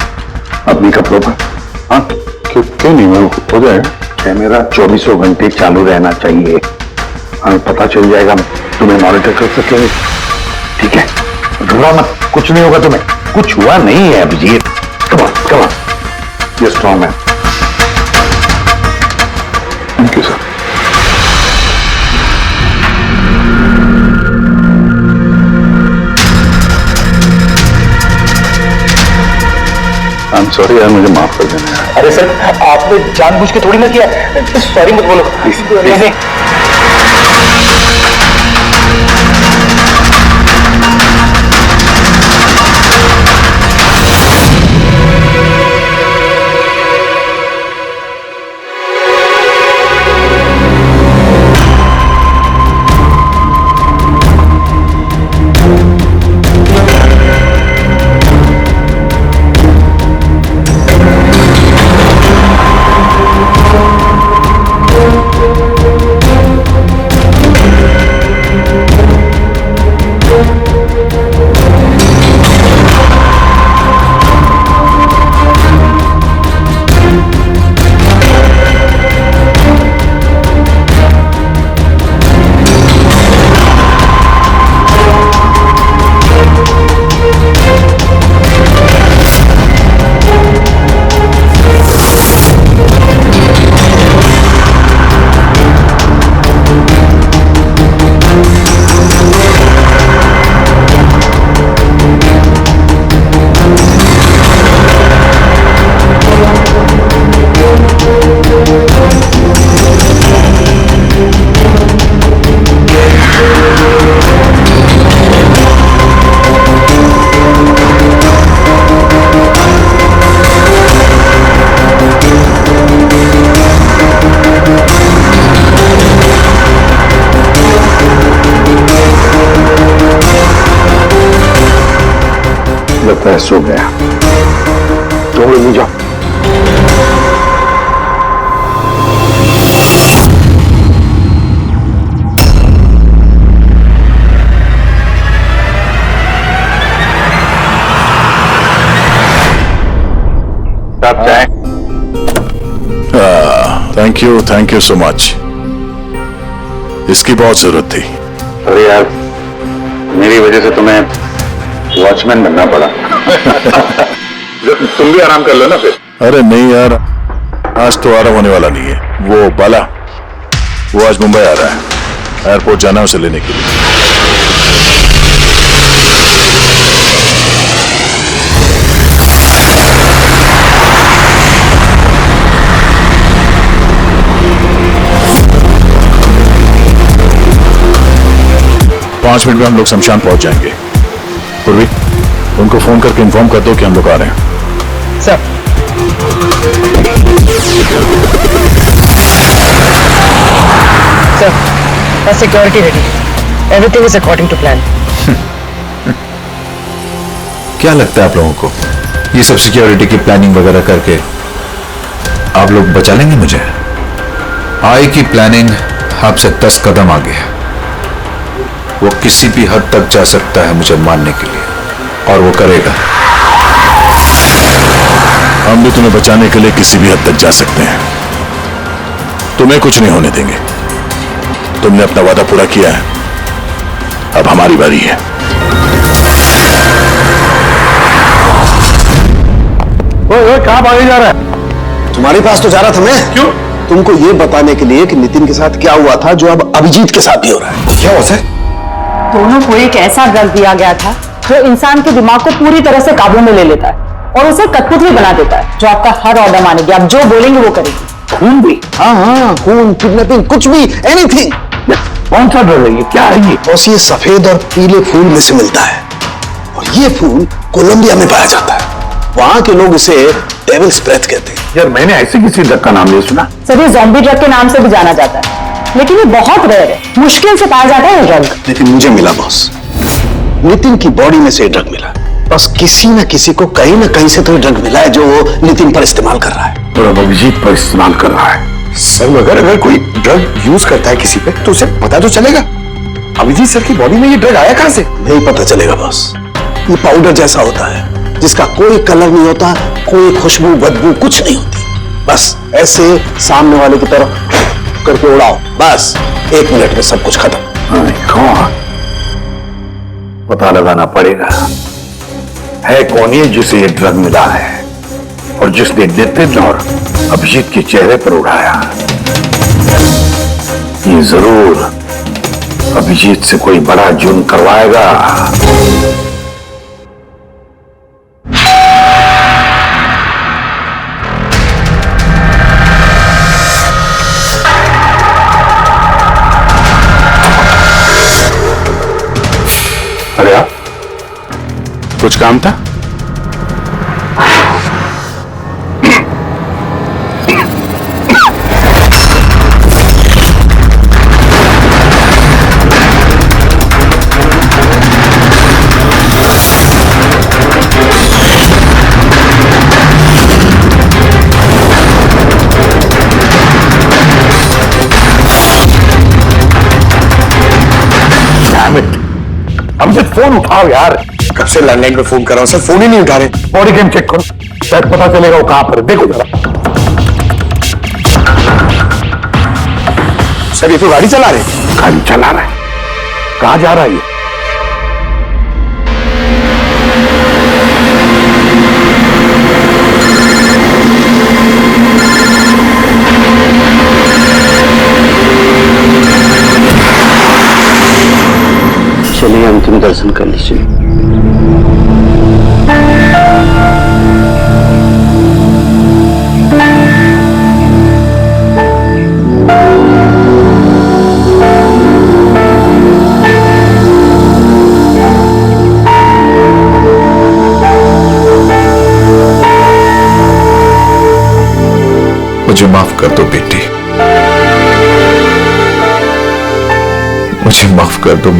अपनी कपड़ों पर? हाँ, क्यों नहीं, हो जाएगा। कैमरा 24 घंटे चालू रहना चाहिए। हमें पता चल जाएगा, तुम्हें मॉनिटर कर सकेंगे। ठीक है, घबरा मत, कुछ नहीं होगा तुम्हें। कुछ हुआ नहीं है अभिजीत। कम ऑन, ये strong man. Thank you sir. I am sorry यार, मुझे माफ कर देना यार। अरे सर, आपने जानबूझ के थोड़ी ना किया। सॉरी मत बोलो प्लीज। मैं सो गया। तुम लोग नहीं जाओ। आप चाहें? Thank you so much. इसकी बहुत जरूरत थी। अरे यार, मेरी वजह से तुम्हें वॉचमैन बनना पड़ा। तुम भी आराम कर लो ना फिर। अरे नहीं यार, आज तो आराम होने वाला नहीं है। वो बाला, वो आज मुंबई आ रहा है, एयरपोर्ट जाना है उसे लेने के लिए। 5 मिनट में हम लोग शमशान पहुंच जाएंगे। पूर्वी, उनको फोन करके इन्फॉर्म कर दो कि हम लोग आ रहे हैं। Sir, sir, security ready, everything is according to plan. क्या लगता है आप लोगों को, ये सब सिक्योरिटी की प्लानिंग वगैरह करके आप लोग बचा लेंगे मुझे? आई की प्लानिंग आपसे 10 कदम आगे है। वो किसी भी हद तक जा सकता है मुझे मारने के लिए, और वो करेगा। हम भी तुम्हें बचाने के लिए किसी भी हद तक जा सकते हैं। तुम्हें कुछ नहीं होने देंगे। तुमने अपना वादा पूरा किया है, अब हमारी बारी है। ओए, कहां भागे जा रहा है? तुम्हारे पास तो जा रहा था मैं। क्यों? तुमको ये बताने के लिए कि नितिन के साथ क्या हुआ था जो अब अभिजीत के साथ भी हो रहा है। क्या हुआ सर? दोनों को एक ऐसा ड्रग दिया गया था जो इंसान के दिमाग को पूरी तरह से काबू में ले लेता है और उसे कठपुतली बना देता है, जो आपका हर ऑर्डर मानेगी। आप जो बोलेंगे वो करेगी। खून भी? हाँ, खून, किडनैपिंग, कुछ भी, एनीथिंग। कौन सा ड्रग है ये? क्या है ये? बस ये सफेद और पीले फूल में से मिलता है, और ये फूल कोलंबिया में पाया जाता है। वहां के लोग इसे डेविल्स ब्रेथ कहते हैं। यार, मैंने ऐसे किसी ड्रग का नाम नहीं सुना। सर, ये ज़ॉम्बी ड्रग के नाम से भी जाना जाता है, लेकिन ये बहुत रेयर है, मुश्किल से पाया जाता है ये ड्रग। लेकिन मुझे मिला बॉस, नितिन की बॉडी में से ड्रग मिला। बस किसी न किसी को कहीं ना कहीं से तो ड्रग मिला है जो वो नितिन पर इस्तेमाल कर रहा है, और अब अभिजीत पर इस्तेमाल कर रहा है। सर, मगर अगर कोई ड्रग यूज करता है किसी पे तो उसे पता तो चलेगा। अभिजीत सर की बॉडी में ये ड्रग आया कहां से? नहीं पता चलेगा बॉस। ये पाउडर जैसा होता है जिसका कोई कलर नहीं होता, कोई खुशबू बदबू कुछ नहीं होती। बस ऐसे सामने वाले की तरफ करके उड़ाओ, बस 1 मिनट में सब कुछ खत्म। कौन? पता लगाना पड़ेगा है कौन ये जिसे ये ड्रग मिला है और जिसने नितिन और अभिजीत के चेहरे पर उड़ाया। ये जरूर अभिजीत से कोई बड़ा जुर्म करवाएगा। अरे आप, कुछ काम था? अभिजीत, फोन उठाओ यार। कब से लैंडलाइन पे फोन कर रहा हूं सर, फोन ही नहीं उठा रहे। बॉडी कैम चेक करो, शायद पता चलेगा वो कहां पर। देखो जरा। सर, ये तो गाड़ी चला रहे। गाड़ी चला रहा है? कहां जा रहा है ये? चलिए अंतिम दर्शन कर लीजिए। मुझे माफ कर दो बेटी, मुझे माफ कर दो।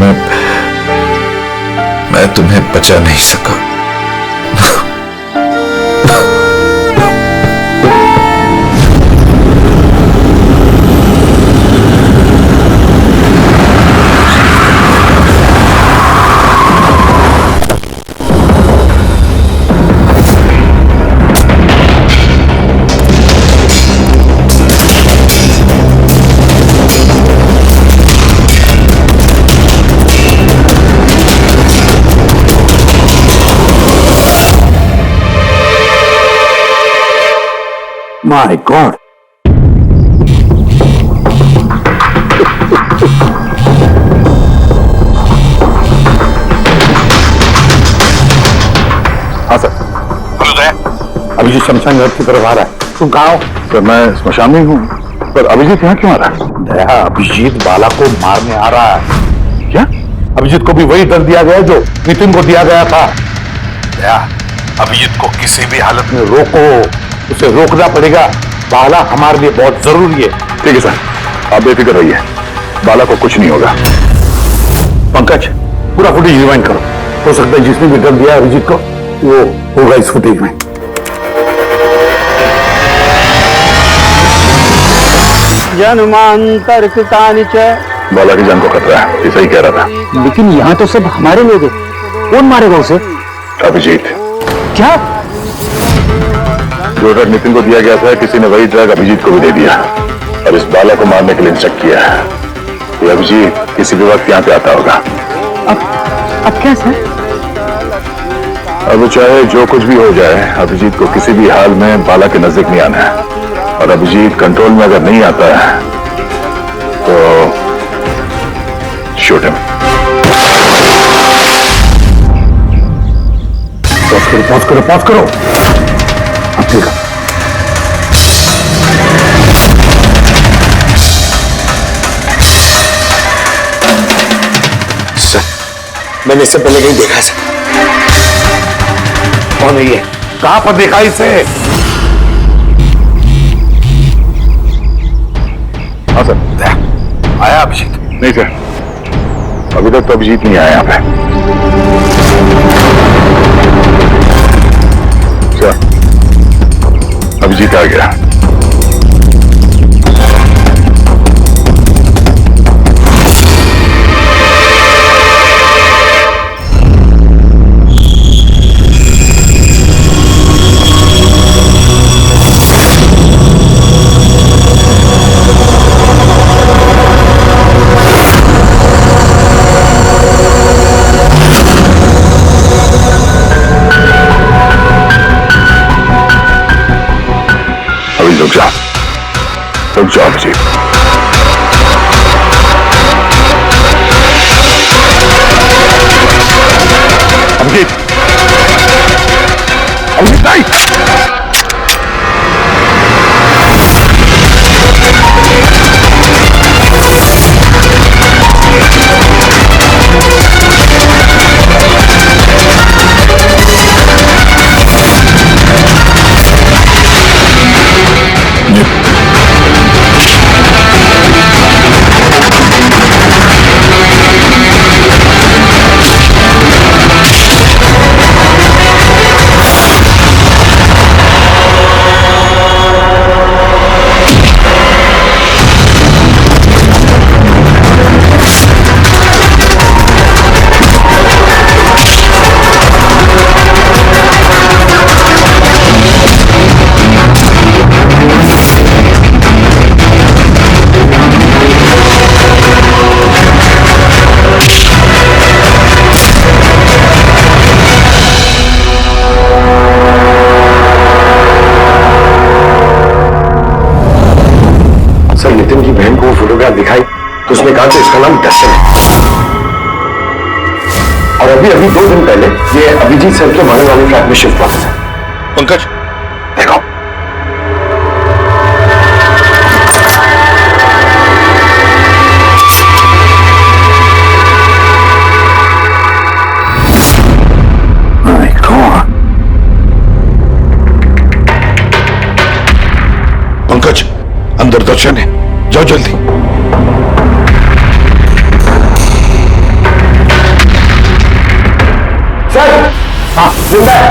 मैं तुम्हें बचा नहीं सका। My God. हाँ सर। अभिजीत शमशान घाट की तरफ आ रहा है। तुम कहाँ हो? सर मैं स्मशान में ही हूँ, पर अभिजीत यहाँ क्यों आ रहा है? दया, अभिजीत बाला को मारने आ रहा है। क्या? अभिजीत को भी वही डर दिया गया जो नितिन को दिया गया था। दया, अभिजीत को किसी भी हालत में रोको, उसे रोकना पड़ेगा। बाला हमारे लिए बहुत जरूरी है। ठीक है सर, आप बेफिक्र रहिए, बाला को कुछ नहीं होगा। पंकज, पूरा फुटेज रिवाइंड करो। हो सकता है जिसने भी डर दिया अभिजीत को वो होगा इस फुटेज में। जन्मांतर कृतानि च। बाला की जान को खतरा है, ये सही कह रहा था। लेकिन यहाँ तो सब हमारे लोग हैं, कौन मारेगा उसे? अभिजीत। क्या? जो ड्रग नितिन को दिया गया था, किसी ने वही ड्रग अभिजीत को भी दे दिया और इस बाला को मारने के लिए इंस्ट्रक्ट किया है। ये अभिजीत किसी भी वक्त यहाँ पे आता होगा। अब क्या सर? अब चाहे जो कुछ भी हो जाए, अभिजीत को किसी भी हाल में बाला के नजदीक नहीं आना है। और अभिजीत कंट्रोल में अगर नहीं आता है तो शूट हिम। पॉज करो। अब ठीक है। सर, मैंने इससे पहले कहीं देखा सर। कौन है ये? कहां पर देखा इसे? हाँ सर। आया अभिजीत? नहीं सर, अभी तक तो अभिजीत नहीं आया यहाँ पे। सर, अभिजीत आ गया। रुक जाओ अभिजीत। अभिजीत नहीं। दिखाई तो उसने कहा कि इसका नाम दर्शन है। और अभी 2 दिन पहले ये अभिजीत सर के भागने वाले फ्लैट में शिफ्ट हुआ था। पंकज देखो, पंकज अंदर दर्शन है, जाओ जल्दी। सर, हाँ जिंदा है,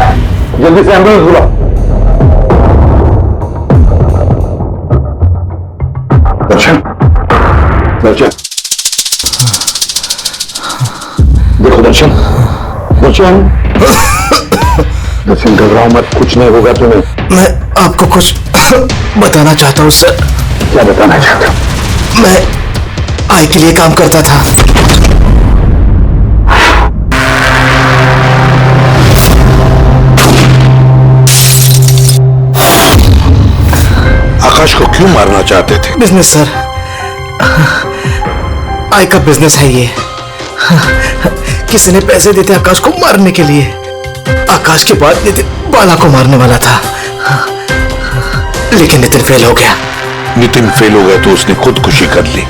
जल्दी से एम्बुलेंस बुलाओ। दर्शन, दर्शन, देखो दर्शन, दर्शन, दर्शन घबराओ मत, कुछ नहीं होगा तुम्हें। मैं आपको कुछ बताना चाहता हूँ सर। क्या बताना चाहते हो? मैं आई के लिए काम करता था। क्यों मारना चाहते थे? बिजनेस सर, आई का बिजनेस है ये। किसी ने पैसे देते आकाश को मारने के लिए। आकाश के बाद नितिन बाला को मारने वाला था, लेकिन नितिन फेल हो गया। नितिन फेल हो गया तो उसने खुदकुशी कर ली,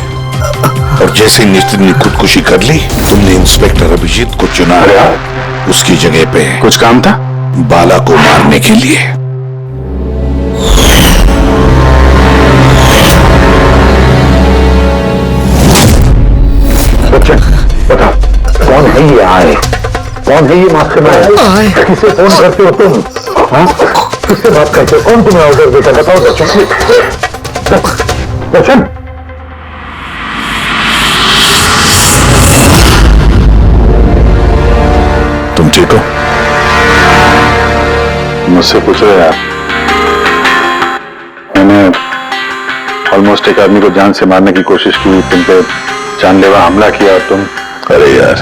और जैसे नितिन ने खुदकुशी कर ली, तुमने इंस्पेक्टर अभिजीत को चुना उसकी जगह पे। कुछ काम था? बाला को मारने के लिए। बता, कौन है ये आए? कौन है ये मास्टरमाइंड? किसे फोन करते हो तुम? हाँ? किससे बात करते हो? कौन तुम्हें ऑर्डर देता? बताओ दर्शन। दर्शन, तुम ठीक हो? मुझसे पूछ रहे आप? मैंने ऑलमोस्ट एक आदमी को जान से मारने की कोशिश की, तुम पे जानलेवा हमला किया, और तुम। अरे यार,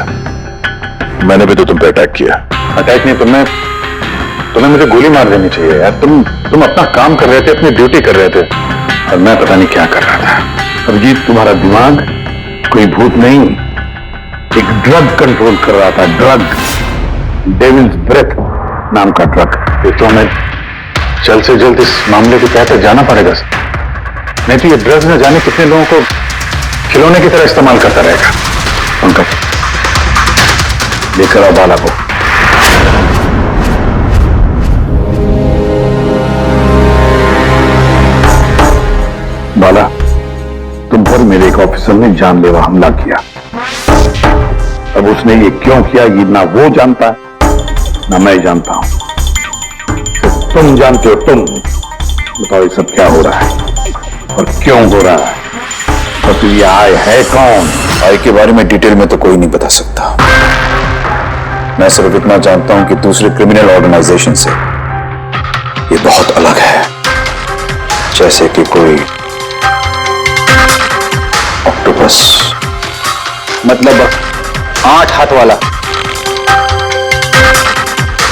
मैंने भी तो तुम पे अटैक किया। अटैक नहीं, तुम्हें मुझे गोली मार देनी चाहिए यार। तुम अपना काम कर रहे थे, अपनी ड्यूटी कर रहे थे, और मैं पता नहीं क्या कर रहा था। अभिजीत, तुम्हारा दिमाग कोई भूत नहीं, एक ड्रग कंट्रोल कर रहा था। ड्रग, डेविल्स ब्रेथ नाम का ड्रग। ये तो हमें जल्द से जल्द इस मामले के तहत जाना पड़ेगा, नहीं तो ये ड्रग्स न जाने कितने लोगों को खिलौने की तरह इस्तेमाल करता रहेगा। पंकज, लेकर आओ बाला को। बाला, तुम पर मेरे एक ऑफिसर ने जानलेवा हमला किया। अब उसने ये क्यों किया, ये ना वो जानता है ना मैं जानता हूं। सिर्फ तुम जानते हो। तुम बताओ, ये सब क्या हो रहा है और क्यों हो रहा है? और फिर ये आय है कौन? आई के बारे में डिटेल में तो कोई नहीं बता सकता। मैं सिर्फ इतना जानता हूं कि दूसरे क्रिमिनल ऑर्गेनाइजेशन से ये बहुत अलग है। जैसे कि कोई ऑक्टोपस, मतलब 8 हाथ वाला।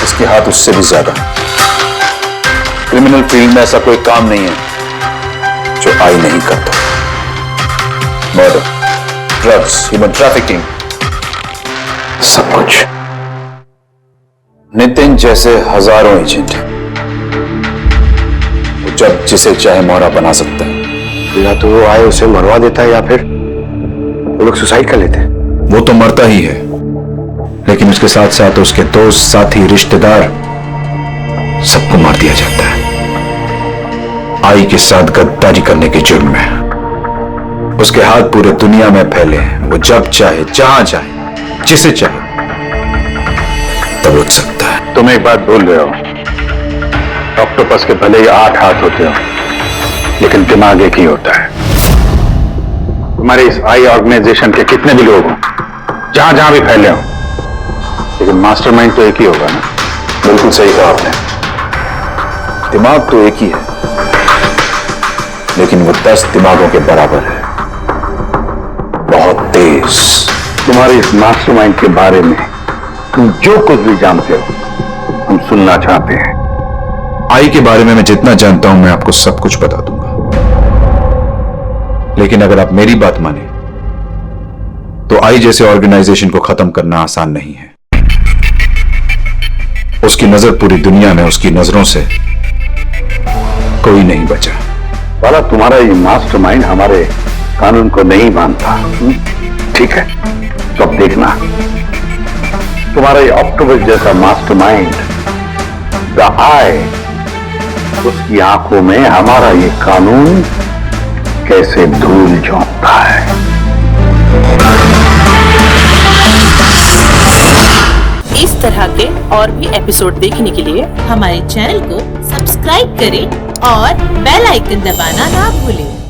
इसके हाथ उससे भी ज्यादा। क्रिमिनल फील्ड में ऐसा कोई काम नहीं है जो आई नहीं करता। मर्डर, ड्रग्स, ह्यूमन ट्रैफिकिंग, सब कुछ। नितिन जैसे हजारों एजेंट हैं, वो जब जिसे चाहे मोहरा बना सकता है। या तो वो आए उसे मरवा देता है, या फिर वो लोग सुसाइड कर लेते हैं। वो तो मरता ही है, लेकिन उसके साथ साथ उसके दोस्त, साथी, रिश्तेदार, सबको मार दिया जाता है आई के साथ गद्दारी करने के जुर्म में। उसके हाथ पूरे दुनिया में फैले हैं। वो जब चाहे, जहां चाहे, जिसे चाहे तब उठ सकता है। तुम एक बात भूल रहे हो, ऑक्टोपस के भले ही 8 हाथ होते हो, लेकिन दिमाग एक ही होता है। तुम्हारे इस आई ऑर्गेनाइजेशन के कितने भी लोग हों, जहां जहां भी फैले हों, लेकिन मास्टरमाइंड तो एक ही होगा ना। बिल्कुल सही कहा आपने। दिमाग तो एक ही है, लेकिन वो 10 दिमागों के बराबर है, बहुत तेज। तुम्हारे इस मास्टरमाइंड के बारे में तुम जो कुछ भी जानते हो, हम सुनना चाहते हैं। आई के बारे में मैं जितना जानता हूं, मैं आपको सब कुछ बता दूंगा। लेकिन अगर आप मेरी बात माने तो आई जैसे ऑर्गेनाइजेशन को खत्म करना आसान नहीं है। उसकी नजर पूरी दुनिया में, उसकी नजरों से कोई नहीं बचा। बाला, तुम्हारा ये मास्टरमाइंड हमारे कानून को नहीं मानता। ठीक है, तो अब देखना, तुम्हारा ये ऑक्टोपस जैसा मास्टरमाइंड, द आई, उसकी आंखों में हमारा ये कानून कैसे धूल झोंकता है। इस तरह के और भी एपिसोड देखने के लिए हमारे चैनल को सब्सक्राइब करें और बेल आइकन दबाना ना भूलें।